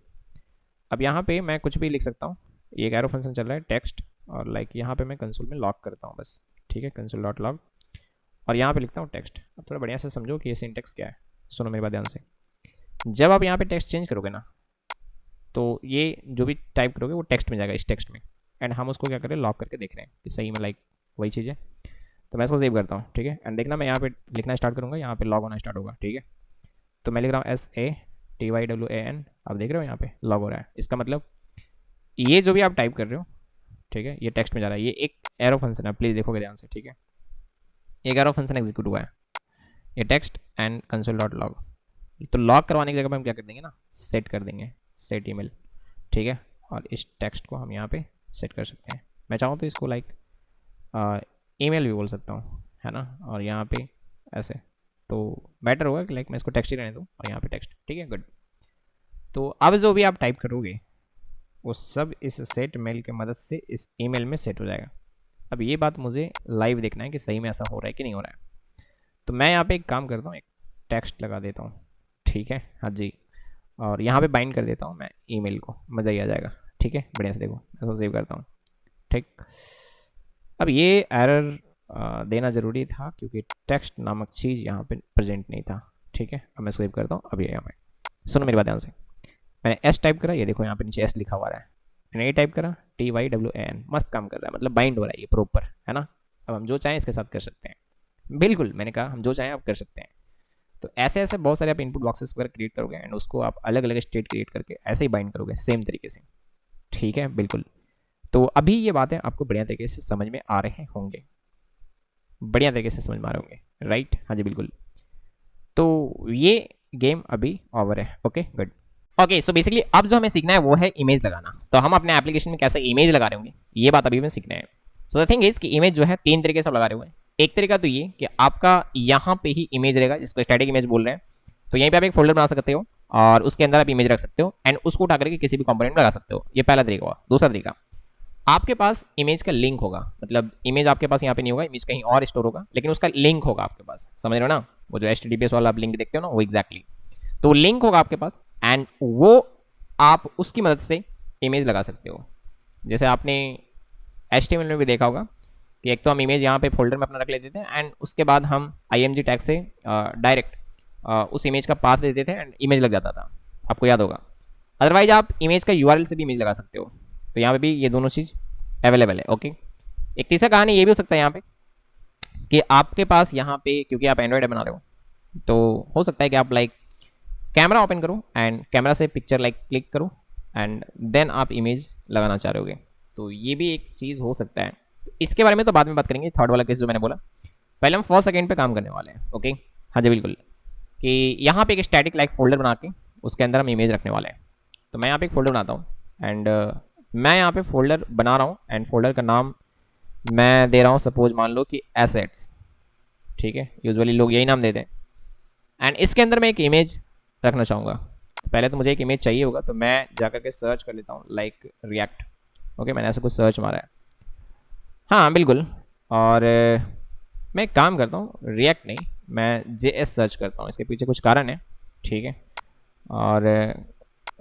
अब यहाँ पे मैं कुछ भी लिख सकता हूँ। ये एक एरो फंक्शन चल रहा है टेक्स्ट, और लाइक यहाँ पे मैं कंसोल में लॉक करता हूँ बस। ठीक है, कंसोल डॉट लॉग, और यहाँ पे लिखता हूँ टेक्स्ट। अब थोड़ा बढ़िया से समझो कि ये सिंटेक्स क्या है। सुनो मेरी बात ध्यान से। जब आप यहाँ पे टेक्स्ट चेंज करोगे ना, तो ये जो भी टाइप करोगे वो टेक्स्ट में जाएगा, इस टेक्स्ट में। एंड हम उसको क्या करें, लॉक करके देख रहे हैं कि सही में लाइक वही चीज़ है। तो मैं इसको सेव करता हूँ। ठीक है, एंड देखना मैं यहाँ पे लिखना स्टार्ट करूँगा, यहाँ पे लॉग होना स्टार्ट होगा। ठीक है, तो मैं लिख रहा हूँ SATYWAN। आप देख रहे हो यहाँ पे लॉग हो रहा है। इसका मतलब ये जो भी आप टाइप कर रहे हो, ठीक है, ये टेक्स्ट में जा रहा है। ये एक एरो फंक्शन है, प्लीज़ देखोगे ध्यान से। ठीक है, एक एरो फंक्शन एग्जीक्यूट हुआ है, ये text and console dot log. तो लॉक करवाने की जगह पे हम क्या कर देंगे ना, सेट कर देंगे, सेट ईमेल, ठीक है। और इस टेक्स्ट को हम यहाँ पे सेट कर सकते हैं। मैं चाहूँ तो इसको लाइक ईमेल भी बोल सकता हूँ, है ना। और यहाँ पे ऐसे तो बेटर होगा कि लाइक मैं इसको टेक्स्ट ही रहने दूँ और यहाँ पे टेक्स्ट, ठीक है, गुड। तो अब जो भी आप टाइप करोगे वो सब इस सेट मेल की मदद से इस ईमेल में सेट हो जाएगा। अब ये बात मुझे लाइव देखना है कि सही में ऐसा हो रहा है कि नहीं हो रहा है। तो मैं यहाँ पे एक काम करता हूँ, एक टेक्स्ट लगा देता हूँ, ठीक है, हाँ जी। और यहाँ पे बाइंड कर देता हूँ मैं ईमेल को, मज़ा ही आ जाएगा, ठीक है, बढ़िया से। देखो मैं इसको सेव करता हूँ, ठीक। अब ये एरर देना ज़रूरी था क्योंकि टेक्स्ट नामक चीज़ यहाँ पे प्रेजेंट नहीं था, ठीक है। अब मैं सेव करता हूँ। अब ये यहाँ पे सुनो मेरी बात ध्यान से, मैंने एस टाइप करा, ये देखो यहाँ पे नीचे एस लिखा हुआ है। मैंने ए टाइप करा, TYWAN, मस्त काम कर रहा है, मतलब बाइंड हो रहा है ये प्रॉपर, है ना। अब हम जो चाहें इसके साथ कर सकते हैं, बिल्कुल मैंने कहा हम जो चाहें आप कर सकते हैं। तो ऐसे ऐसे बहुत सारे आप इनपुट बॉक्सेस वगैरह क्रिएट करोगे एंड उसको आप अलग अलग स्टेट क्रिएट करके ऐसे ही बाइंड करोगे सेम तरीके से, ठीक है, बिल्कुल। तो अभी ये बातें आपको बढ़िया तरीके से समझ में आ रहे होंगे, बढ़िया तरीके से समझ में आ रहे होंगे, राइट, हाँ जी बिल्कुल। तो ये गेम अभी ओवर है, okay good. Okay so basically अब जो हमें सीखना है वो है इमेज लगाना। तो हम अपने एप्लीकेशन में कैसे इमेज लगा रहे होंगे ये बात अभी हमें सीखना है। सो द थिंग इज कि इमेज जो है 3 तरीके से लगा रहे हुए हैं। एक तरीका तो ये कि आपका यहाँ पे ही इमेज रहेगा जिसको स्टैटिक इमेज बोल रहे हैं। तो यहीं पे आप एक फोल्डर बना सकते हो और उसके अंदर आप इमेज रख सकते हो एंड उसको उठा करके किसी भी कंपोनेंट में लगा सकते हो। ये पहला तरीका हुआ। दूसरा तरीका, आपके पास इमेज का लिंक होगा, मतलब इमेज आपके पास यहाँ पे नहीं होगा, इमेज कहीं और स्टोर होगा, लेकिन उसका लिंक होगा आपके पास, समझ रहे हो ना, वो जो HTTPS वाला आप लिंक देखते हो ना, वो एग्जैक्टली। तो लिंक होगा आपके पास एंड वो आप उसकी मदद से इमेज लगा सकते हो। जैसे आपने HTML में भी देखा होगा कि एक तो हम इमेज यहाँ पे फोल्डर में अपना रख लेते थे एंड उसके बाद हम IMG टैग से डायरेक्ट उस इमेज का पाथ दे देते थे एंड इमेज लग जाता था, आपको याद होगा। अदरवाइज आप इमेज का URL से भी इमेज लगा सकते हो। तो यहाँ पे भी ये दोनों चीज़ अवेलेबल है, ओके। एक तीसरा कहानी ये भी हो सकता है यहाँ पे कि आपके पास यहाँ पे, क्योंकि आप एंड्रॉइड बना रहे हो, तो हो सकता है कि आप लाइक कैमरा ओपन करो एंड कैमरा से पिक्चर लाइक क्लिक करो एंड देन आप इमेज लगाना चाह रहे होगे। तो ये भी एक चीज़ हो सकता है। इसके बारे में तो बाद में बात करेंगे, थर्ड वाला केस जो मैंने बोला। पहले हम फर्स्ट सेकेंड पे काम करने वाले हैं, ओके, हाँ जी बिल्कुल। कि यहाँ पे एक स्टैटिक लाइक फोल्डर बना के उसके अंदर हम इमेज रखने वाले हैं। तो मैं यहाँ पे एक फोल्डर बनाता हूँ एंड मैं यहाँ पे फोल्डर बना रहा हूँ एंड फोल्डर का नाम मैं दे रहा हूँ, सपोज मान लो कि एसेट्स, ठीक है, यूजुअली लोग यही नाम देते हैं। एंड इसके अंदर मैं एक इमेज रखना चाहूँगा। तो पहले तो मुझे एक इमेज चाहिए होगा, तो मैं जाकर के सर्च कर लेता हूँ लाइक रिएक्ट, ओके, मैंने ऐसा कुछ सर्च मारा है, हाँ बिल्कुल। और मैं एक काम करता हूँ, रिएक्ट नहीं, मैं JS सर्च करता हूँ, इसके पीछे कुछ कारण है, ठीक है। और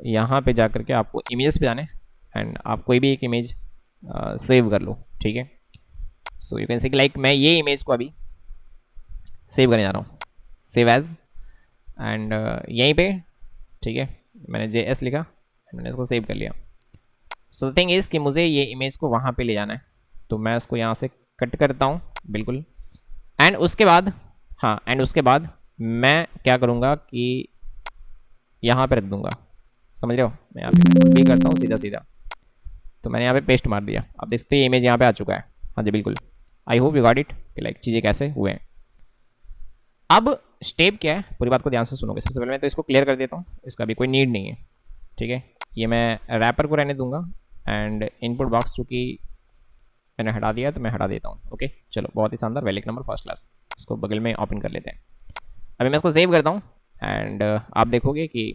यहाँ पे जाकर के आपको इमेजेस पे जाने एंड आप कोई भी एक इमेज सेव कर लो, ठीक है। So you can C like मैं ये इमेज को अभी सेव करने जा रहा हूँ, सेव एज एंड यहीं पे, ठीक है, मैंने JS लिखा, मैंने इसको सेव कर लिया। सो द थिंग इज़ कि मुझे ये इमेज को वहाँ पे ले जाना है, तो मैं इसको यहाँ से कट करता हूँ, बिल्कुल। एंड उसके बाद, हाँ, एंड उसके बाद मैं क्या करूँगा कि यहाँ पे रख दूँगा, समझ रहे हो। मैं यहाँ पे भी करता हूँ सीधा सीधा, तो मैंने यहाँ पे पेस्ट मार दिया, आप देख सकते हैं इमेज यहाँ पे आ चुका है, हाँ जी बिल्कुल। I hope you got it कि लाइक चीज़ें कैसे हुए हैं। अब स्टेप क्या है, पूरी बात को ध्यान से सुनोगे। सबसे पहले मैं तो इसको क्लियर कर देता हूँ, इसका भी कोई नीड नहीं है, ठीक है। ये मैं रैपर को रहने दूंगा एंड इनपुट बॉक्स चूँकि मैंने हटा दिया तो मैं हटा देता हूँ, ओके। चलो बहुत ही शानदार, वेलिक नंबर फर्स्ट क्लास, इसको बगल में ओपन कर लेते हैं। अभी मैं इसको सेव करता हूँ एंड आप देखोगे कि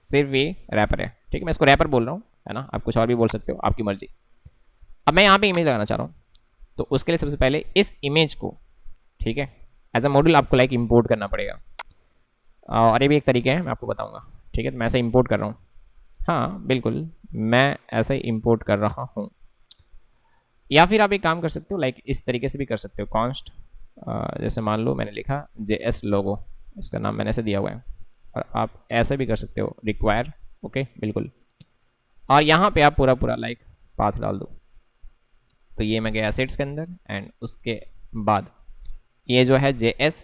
सिर्फ ये रैपर है, ठीक है। मैं इसको रैपर बोल रहा हूँ, है ना, आप कुछ और भी बोल सकते हो, आपकी मर्जी। अब मैं यहाँ पे इमेज लगाना चाह रहा हूँ, तो उसके लिए सबसे पहले इस इमेज को, ठीक है, एज अ मॉड्यूल आपको लाइक इंपोर्ट करना पड़ेगा। और ये भी एक तरीका है, मैं आपको बताऊंगा, ठीक है। तो मैं ऐसे इंपोर्ट कर रहा हूँ, हाँ बिल्कुल, मैं ऐसे इंपोर्ट कर रहा हूँ। या फिर आप एक काम कर सकते हो, लाइक इस तरीके से भी कर सकते हो, कॉन्स्ट, जैसे मान लो मैंने लिखा JS लोगो, इसका नाम मैंने ऐसे दिया हुआ है, और आप ऐसे भी कर सकते हो, रिक्वायर, ओके बिल्कुल। और यहाँ पे आप पूरा पूरा लाइक पाथ डाल दो। तो ये मैं गया एसेट्स के अंदर एंड उसके बाद ये जो है JS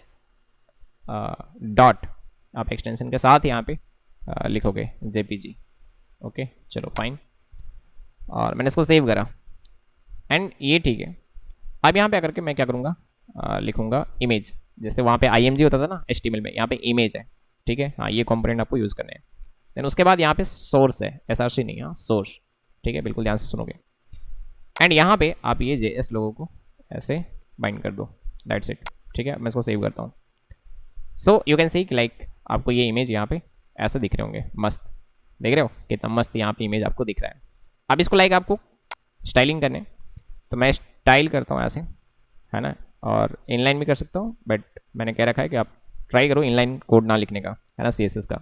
डॉट, आप एक्सटेंशन के साथ यहाँ पे लिखोगे JPG, ओके चलो फाइन। और मैंने इसको सेव करा एंड ये ठीक है। अब यहाँ पे आकर के मैं क्या करूँगा, लिखूँगा इमेज, जैसे वहाँ पे IMG होता था ना HTML में, यहाँ पे इमेज है, ठीक है। हाँ, ये कंपोनेंट आपको यूज़ करने हैं। देन उसके बाद यहाँ पे सोर्स है, SRC नहीं, हाँ सोर्स, ठीक है, बिल्कुल ध्यान से सुनोगे। एंड यहाँ पे आप ये JS लोगों को ऐसे बाइंड कर दो, दैट्स इट, ठीक है। मैं इसको सेव करता हूँ। So you can C like आपको ये इमेज यहाँ पे ऐसे दिख रहे होंगे, मस्त देख रहे हो कितना मस्त यहाँ पे इमेज आपको दिख रहा है। अब इसको लाइक आपको स्टाइलिंग करने, तो मैं स्टाइल करता हूँ ऐसे, है ना, और इनलाइन भी कर सकता हूँ, बट मैंने कह रखा है कि आप ट्राई करो इनलाइन कोड ना लिखने का, है ना, CSS का।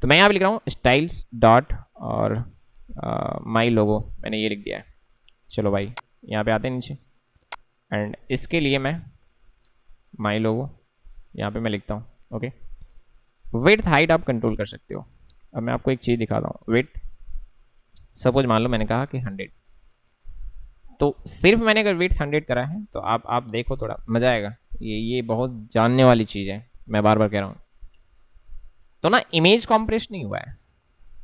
तो मैं यहाँ पे लिख रहा हूँ स्टाइल्स डॉट और माई लोगो, मैंने ये लिख दिया है। चलो भाई यहाँ पे आते हैं नीचे, एंड इसके लिए मैं माई लोगो यहाँ पे मैं लिखता हूँ, ओके। विड्थ हाइट आप कंट्रोल कर सकते हो। अब मैं आपको एक चीज़ दिखाता हूँ, विड्थ सपोज मान लो मैंने कहा कि 100, तो सिर्फ मैंने अगर विड्थ 100 करा है तो आप देखो, थोड़ा मज़ा आएगा। ये बहुत जानने वाली चीज़ है, मैं बार बार कह रहा हूँ। तो ना इमेज कॉम्प्रेस नहीं हुआ है,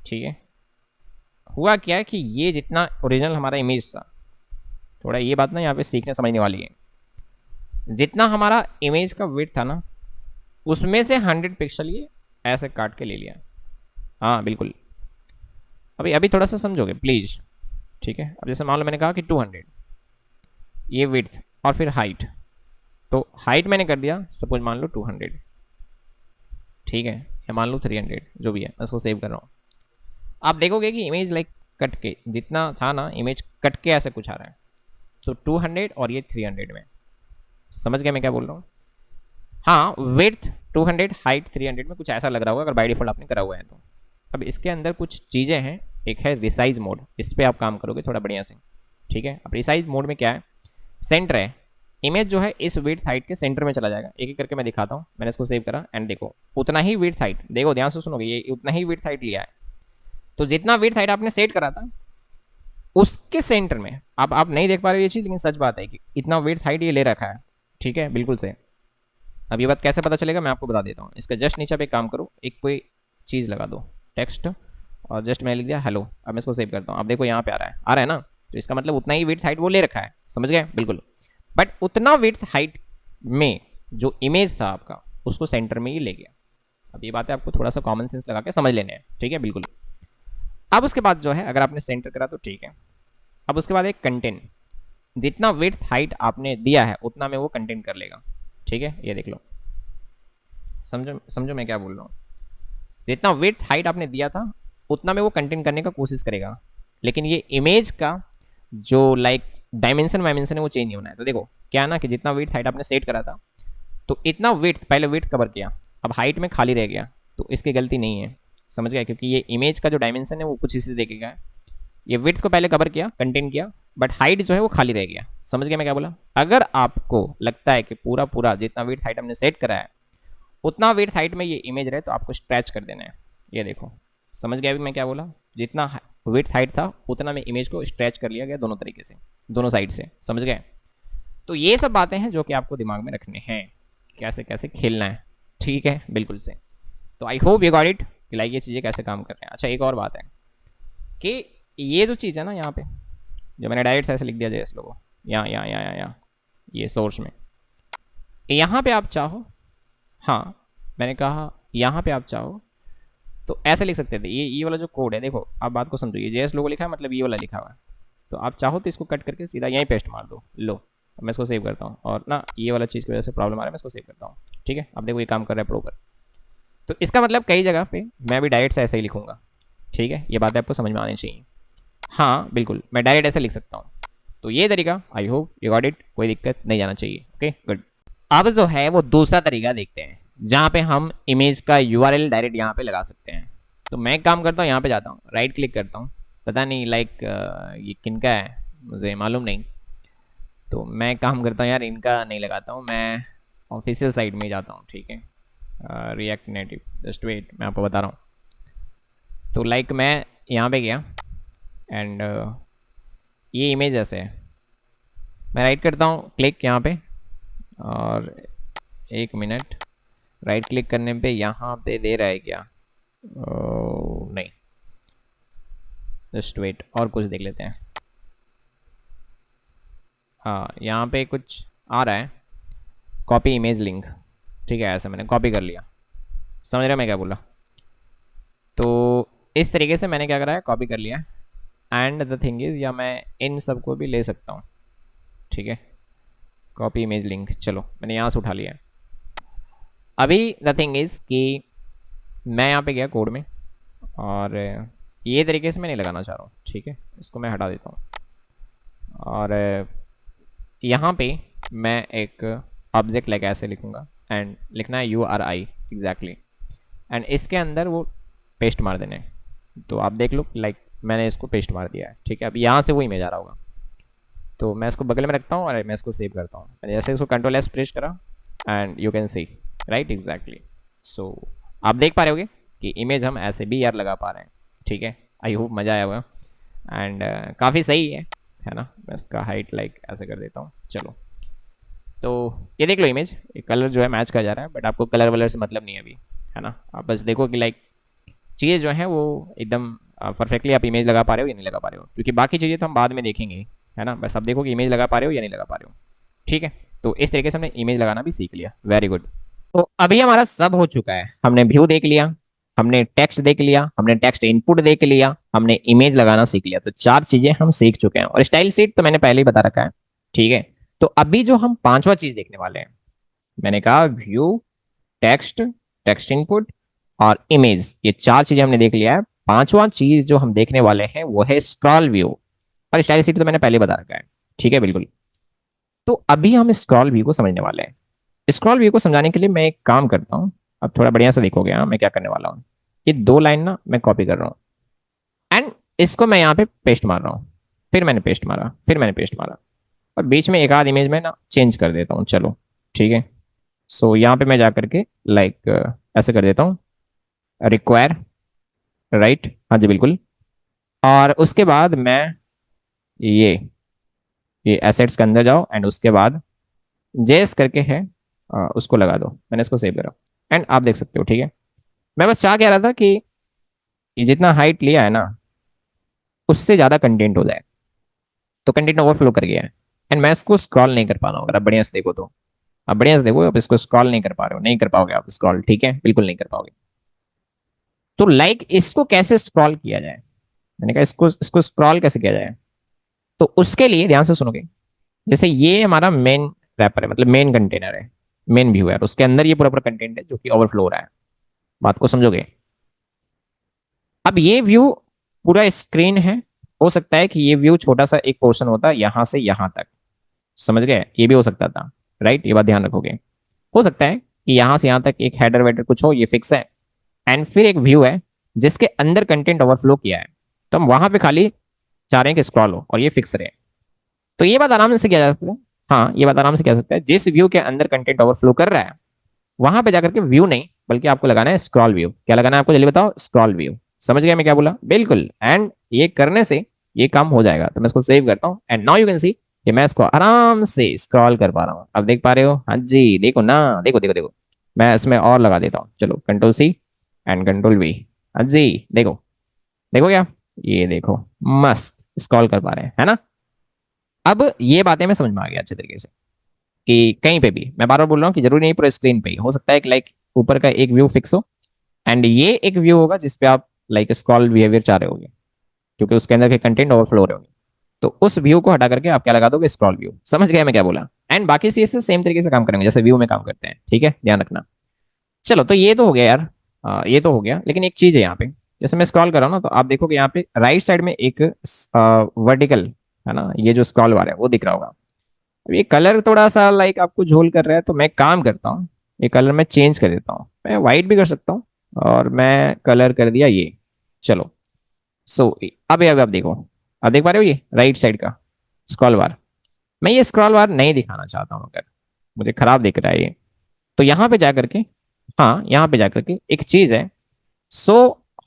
ठीक है। हुआ क्या है कि ये जितना ओरिजिनल हमारा इमेज था, थोड़ा ये बात ना यहाँ पे सीखने समझने वाली है। जितना हमारा इमेज का विड्थ था ना, उसमें से 100 पिक्सल ये ऐसे काट के ले लिया। हाँ बिल्कुल, अभी थोड़ा सा समझोगे प्लीज़, ठीक है। अब जैसे मान लो मैंने कहा कि 200 ये विड्थ और फिर हाइट, तो हाइट मैंने कर दिया सपोज मान लो 200, ठीक है, या मान लो 300, जो भी है, मैं इसको सेव कर रहा हूँ। आप देखोगे कि इमेज लाइक कट के जितना था ना, इमेज कट के ऐसे कुछ आ रहा है, तो 200 और ये 300 में, समझ गया मैं क्या बोल रहा हूँ। हाँ, विड्थ 200 हाइट 300 में कुछ ऐसा लग रहा होगा अगर बाय डिफॉल्ट आपने करा हुआ है तो। अब इसके अंदर कुछ चीज़ें हैं, एक है रिसाइज मोड, इस पर आप काम करोगे थोड़ा बढ़िया से, ठीक है। अब रिसाइज मोड में क्या है, सेंटर है, इमेज जो है इस विड्थ हाइट के सेंटर में चला जाएगा। एक एक करके मैं दिखाता हूँ। मैंने इसको सेव करा एंड देखो उतना ही विड्थ हाइट, देखो ध्यान से सुनोगे, ये उतना ही विड्थ हाइट लिया है। तो जितना विड्थ हाइट आपने सेट करा था उसके सेंटर में, आप नहीं देख पा रहे हो ये चीज़, लेकिन सच बात है कि इतना विड्थ हाइट ये ले रखा है, ठीक है, बिल्कुल से। अब ये बात कैसे पता चलेगा मैं आपको बता देता हूँ। इसका जस्ट नीचे आप एक काम करो, एक कोई चीज़ लगा दो, टेक्स्ट, और जस्ट मैं लिख दिया हेलो। अब मैं इसको सेव करता हूँ, अब देखो यहाँ पे आ रहा है ना, तो इसका मतलब उतना ही विड्थ हाइट वो ले रखा है, समझ गए, बिल्कुल। बट उतना विड्थ हाइट में जो इमेज था आपका उसको सेंटर में ही ले गया। अब ये बातें आपको थोड़ा सा कॉमन सेंस लगा के समझ लेने हैं, ठीक है, बिल्कुल। अब उसके बाद जो है अगर आपने सेंटर करा तो ठीक है। अब उसके बाद एक कंटेंट, जितना विड्थ हाइट आपने दिया है उतना में वो कंटेंट कर लेगा, ठीक है, ये देख लो, समझो मैं क्या बोल रहा हूँ। जितना विड्थ हाइट आपने दिया था उतना में वो कंटेंट करने का कोशिश करेगा, लेकिन ये इमेज का जो लाइक डायमेंशन वायमेंशन है वो चेंज नहीं होना है। तो देखो क्या ना कि जितना विड्थ हाइट आपने सेट करा था तो इतना विड्थ, पहले विड्थ कवर किया, अब हाइट में खाली रह गया, तो इसकी गलती नहीं है, समझ गया, क्योंकि ये इमेज का जो डायमेंशन है वो कुछ इसी देखेगा। ये विड्थ को पहले कवर किया, कंटेंट किया, बट हाइट जो है वो खाली रह गया, समझ गया मैं क्या बोला। अगर आपको लगता है कि पूरा जितना विड्थ हाइट हमने सेट करा है उतना विड्थ हाइट में ये इमेज रहे तो आपको स्ट्रेच कर देना है। ये देखो, समझ गया अभी मैं क्या बोला, जितना विड्थ हाइट था उतना में इमेज को स्ट्रेच कर लिया गया दोनों तरीके से, दोनों साइड से, समझ गए। तो ये सब बातें हैं जो कि आपको दिमाग में रखने हैं, कैसे कैसे खेलना है, ठीक है, बिल्कुल से। तो I hope you got it कि लाइक ये चीज़ें कैसे काम कर रहे हैं। अच्छा एक और बात है कि ये जो चीज़ है ना यहाँ पे, जो मैंने डायरेक्ट ऐसे लिख दिया JS लोगो, यहाँ ये सोर्स में, यहाँ पे आप चाहो, हाँ मैंने कहा यहाँ पे आप चाहो तो ऐसे लिख सकते थे। ये वाला जो कोड है, देखो आप बात को समझो, ये JS लोगो लिखा है मतलब ये वाला लिखा हुआ है, तो आप चाहो तो इसको कट करके सीधा यहीं पेस्ट मार दो। लो मैं इसको सेव करता हूँ, और ना ये वाला चीज़ की वजह से प्रॉब्लम आ रहा है, मैं इसको सेव करता हूँ, ठीक है। अब देखो ये काम कर रहा है प्रॉपर। तो इसका मतलब कई जगह पे मैं भी डायरेक्ट से ऐसे ही लिखूंगा, ठीक है, ये बातें आपको समझ में आनी चाहिए। हाँ बिल्कुल, मैं डायरेक्ट ऐसे लिख सकता हूँ। तो ये तरीका I hope you got it, कोई दिक्कत नहीं जाना चाहिए, ओके गुड। अब जो है वो दूसरा तरीका देखते हैं जहाँ पे हम इमेज का URL डायरेक्ट यहाँ पे लगा सकते हैं। तो मैं काम करता हूँ, यहाँ पे जाता हूँ, राइट क्लिक करता हूँ, पता नहीं लाइक ये किनका है मुझे मालूम नहीं, तो मैं काम करता हूँ यार इनका नहीं लगाता हूँ, मैं ऑफिशियल साइट में जाता हूँ, ठीक है, रिएक्ट नेटिव, जस्ट वेट मैं आपको बता रहा हूँ। तो लाइक मैं यहाँ पे गया एंड ये इमेज ऐसे है, मैं राइट करता हूँ क्लिक यहाँ पे, और एक मिनट, राइट क्लिक करने पे यहाँ पे दे रहा है क्या, नहीं, जस्ट वेट और कुछ देख लेते हैं। हाँ यहाँ पे कुछ आ रहा है, कॉपी इमेज लिंक, ठीक है, ऐसे मैंने कॉपी कर लिया, समझ रहे हो मैं क्या बोला? तो इस तरीके से मैंने क्या करा है, कॉपी कर लिया है। एंड द थिंग इज़, या मैं इन सबको भी ले सकता हूँ, ठीक है। कॉपी इमेज लिंक, चलो मैंने यहाँ से उठा लिया है। अभी द थिंग इज़ कि मैं यहाँ पे गया कोड में, और ये तरीके से मैं नहीं लगाना चाह रहा हूँ, ठीक है। इसको मैं हटा देता हूँ, और यहाँ पे मैं एक ऑब्जेक्ट लाइक ऐसे लिखूँगा, एंड लिखना है URI एग्जैक्टली, एंड इसके अंदर वो पेस्ट मार देने हैं। तो आप देख लो, लाइक मैंने इसको पेस्ट मार दिया है, ठीक है। अब यहाँ से वो इमेज आ रहा होगा, तो मैं इसको बगल में रखता हूँ और मैं इसको सेव करता हूँ। मैंने जैसे इसको Ctrl+S प्रेस करा, and you can see right exactly. So आप देख पा रहे होगे कि इमेज हम ऐसे भी यार लगा पा रहे हैं, ठीक है। आई होप मज़ा आया होगा, एंड काफ़ी सही है ना। मैं इसका हाइट लाइक ऐसे कर देता हूँ, चलो। तो ये देख लो इमेज, ये कलर जो है मैच कर जा रहा है, बट आपको कलर वलर से मतलब नहीं है अभी, है ना। आप बस देखो कि लाइक चीज़ें जो हैं वो एकदम परफेक्टली आप इमेज लगा पा रहे हो या नहीं लगा पा रहे हो, क्योंकि बाकी चीज़ें तो हम बाद में देखेंगे, है ना। बस आप देखो कि इमेज लगा पा रहे हो या नहीं लगा पा रहे हो, ठीक है। तो इस तरीके से हमने इमेज लगाना भी सीख लिया, वेरी गुड। तो अभी हमारा सब हो चुका है, हमने व्यू देख लिया, हमने टेक्स्ट देख लिया, हमने टेक्स्ट इनपुट देख लिया, हमने इमेज लगाना सीख लिया। तो 4 चीजें हम सीख चुके हैं, और स्टाइल शीट तो मैंने पहले ही बता रखा है, ठीक है। तो अभी जो हम 5वां चीज देखने वाले हैं, मैंने कहा व्यू, टेक्स्ट, टेक्स्ट इनपुट और इमेज, ये 4 चीजें हमने देख लिया है। 5वां चीज जो हम देखने वाले हैं वो है स्क्रॉल व्यू, और स्टाइल शीट तो मैंने पहले बता रखा है, ठीक है, बिल्कुल। तो अभी हम स्क्रॉल व्यू को समझने वाले हैं। स्क्रॉल व्यू को समझाने के लिए मैं एक काम करता हूँ, अब थोड़ा बढ़िया से देखोगे। हाँ, मैं क्या करने वाला हूँ, ये 2 लाइन ना मैं कॉपी कर रहा हूँ, एंड इसको मैं यहाँ पे पेस्ट मार रहा हूँ। फिर मैंने पेस्ट मारा, फिर मैंने पेस्ट मारा, और बीच में एक आध इमेज में ना चेंज कर देता हूँ, चलो ठीक है। सो यहाँ पे मैं जा करके लाइक ऐसे कर देता हूँ, रिक्वायर, राइट, हाँ जी बिल्कुल। और उसके बाद मैं ये ये एसेट्स के अंदर जाओ, एंड उसके बाद जेएस करके है, उसको लगा दो। मैंने इसको सेव करा, एंड आप देख सकते हो, ठीक है। मैं बस चाह कह रहा था कि ये जितना हाइट लिया है ना, उससे ज्यादा कंटेंट हो जाए, तो कंटेंट ओवरफ्लो कर गया है, एंड मैं इसको स्क्रॉल नहीं कर पा रहा हूँ। अगर आप बढ़िया से देखो तो, आप बढ़िया से देखो, आप इसको स्क्रॉल नहीं कर पा रहे हो, नहीं कर पाओगे आप स्क्रॉल, ठीक है, बिल्कुल नहीं कर पाओगे। तो लाइक इसको कैसे स्क्रॉल किया जाए, मैंने कहा इसको इसको स्क्रॉल कैसे किया जाए। तो उसके लिए ध्यान से सुनोगे, जैसे ये हमारा मेन रैपर है, मतलब मेन कंटेनर है, मेन व्यू है, उसके अंदर ये पूरा पूरा कंटेंट है जो कि ओवरफ्लो हो रहा है। बात को समझोगे? अब ये व्यू पूरा स्क्रीन है, हो सकता है कि ये व्यू छोटा सा एक पोर्शन होता है यहां से यहां तक, समझ गए, ये भी हो सकता था, राइट, ये बात ध्यान रखोगे। हो सकता है कि यहां से यहां तक एक हेडर वेडर कुछ हो, ये फिक्स है, एंड फिर एक व्यू है जिसके अंदर कंटेंट ओवरफ्लो किया है, तो हम वहां पे खाली चाह रहे हैं कि स्क्रॉल हो और ये फिक्स रहे। तो ये बात आराम से किया जा सकता है, हाँ ये बात आराम से किया जा सकता है। जिस व्यू के अंदर कंटेंट ओवरफ्लो कर रहा है वहां पे जाकर के व्यू नहीं, बल्कि आपको लगाना है स्क्रॉल व्यू। क्या लगाना है आपको, जल्दी बताओ, स्क्रॉल व्यू। समझ गया मैं क्या बोला, बिल्कुल। एंड ये करने से ये काम हो जाएगा। तो मैं इसको सेव करता हूँ, एंड नाउ यू कैन सी कि मैं इसको आराम से स्क्रॉल कर पा रहा हूँ। अब देख पा रहे हो, हाँ जी, देखो ना, देखो देखो देखो। मैं इसमें और लगा देता हूँ, चलो Ctrl+C एंड Ctrl+V, हाँ जी, देखो, देखो क्या, ये देखो, मस्त स्क्रॉल कर पा रहे हैं, है ना। अब ये बातें मैं समझ में आ गया अच्छे तरीके से, कि कहीं पे भी, मैं बार बार बोल रहा हूँ कि जरूरी नहीं पूरा स्क्रीन पे ही हो सकता है कि लाइक ऊपर का एक व्यू फिक्स हो, एंड ये एक व्यू होगा जिसपे आप लाइक स्क्रॉल बिहेवियर चाह रहे होगे, क्योंकि उसके अंदर के कंटेंट ओवरफ्लो हो रहे होंगे। तो उस व्यू को हटा करके आप क्या लगा दोगे, स्क्रॉल व्यू। समझ गया मैं क्या बोला। एंड बाकी चीज से सेम तरीके से काम करेंगे जैसे व्यू में काम करते हैं, ठीक है, ध्यान रखना। चलो, तो ये तो हो गया यार, ये तो हो गया, लेकिन एक चीज है यहाँ पे। जैसे मैं स्क्रॉल कर रहा हूँ ना, तो आप देखोगे यहाँ पे राइट साइड में एक वर्टिकल, है ना, ये जो स्क्रॉल बार है वो दिख रहा होगा। अब ये कलर थोड़ा सा लाइक आपको झोल कर रहा है, तो मैं काम करता हूँ, ये कलर मैं चेंज कर देता हूँ। मैं वाइट भी कर सकता हूँ, और मैं कलर कर दिया ये, चलो। सो अब आप देखो, अब देख पा रहे हो ये राइट साइड का स्क्रॉल बार। मैं ये स्क्रॉल बार नहीं दिखाना चाहता हूँ, अगर मुझे खराब दिख रहा है ये, तो यहाँ पे जाकर के, हाँ यहाँ पे जाकर के एक चीज है, सो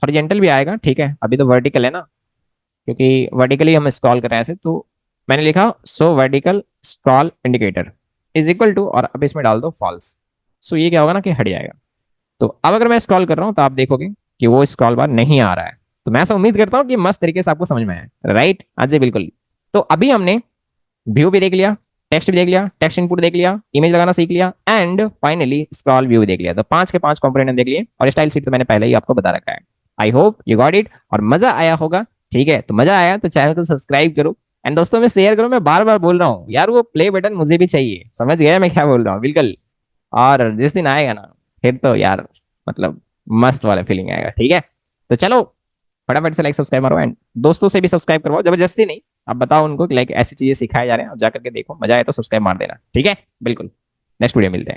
हॉरिजेंटल भी आएगा, ठीक है। अभी तो वर्टिकल है ना, क्योंकि वर्टिकली हम स्क्रॉल कर रहे हैं ऐसे, तो मैंने लिखा so vertical scroll indicator is equal to, और अब इसमें डाल दो फॉल्स। सो ये क्या होगा ना कि हट जाएगा। तो अब अगर मैं स्क्रॉल कर रहा हूँ तो आप देखोगे कि वो स्क्रॉल बार नहीं आ रहा है। तो मैं ऐसा उम्मीद करता हूँ कि मस्त तरीके से आपको समझ में आया, राइट, हाँ जी बिल्कुल। तो अभी हमने व्यू भी देख लिया, टेक्स्ट भी देख लिया, टेक्स्ट इनपुट देख लिया, इमेज लगाना सीख लिया, एंड फाइनली स्क्रॉल व्यू देख लिया। तो 5 के 5 कंपोनेंट देख लिए, और स्टाइल शीट तो मैंने पहले ही आपको बता रखा है। I hope you got it और मजा आया होगा। ठीक है, तो मजा आया तो चैनल को सब्सक्राइब करो एंड दोस्तों में शेयर करो। मैं बार बार बोल रहा हूँ यार, वो प्ले बटन मुझे भी चाहिए, समझ गया मैं क्या बोल रहा हूँ बिल्कुल। और जिस दिन आएगा ना, फिर तो यार मतलब मस्त वाला फीलिंग आएगा। ठीक है, तो चलो फटाफट से लाइक सब्सक्राइब मारो एंड दोस्तों से भी सब्सक्राइब करवाओ, जबरदस्ती नहीं। आप बताओ उनको कि लाइक ऐसी चीजें सिखाई जा रहे हैं, आप जाकर के देखो, मजा आए तो सब्सक्राइब मार देना। ठीक है, बिल्कुल। नेक्स्ट वीडियो मिलते हैं।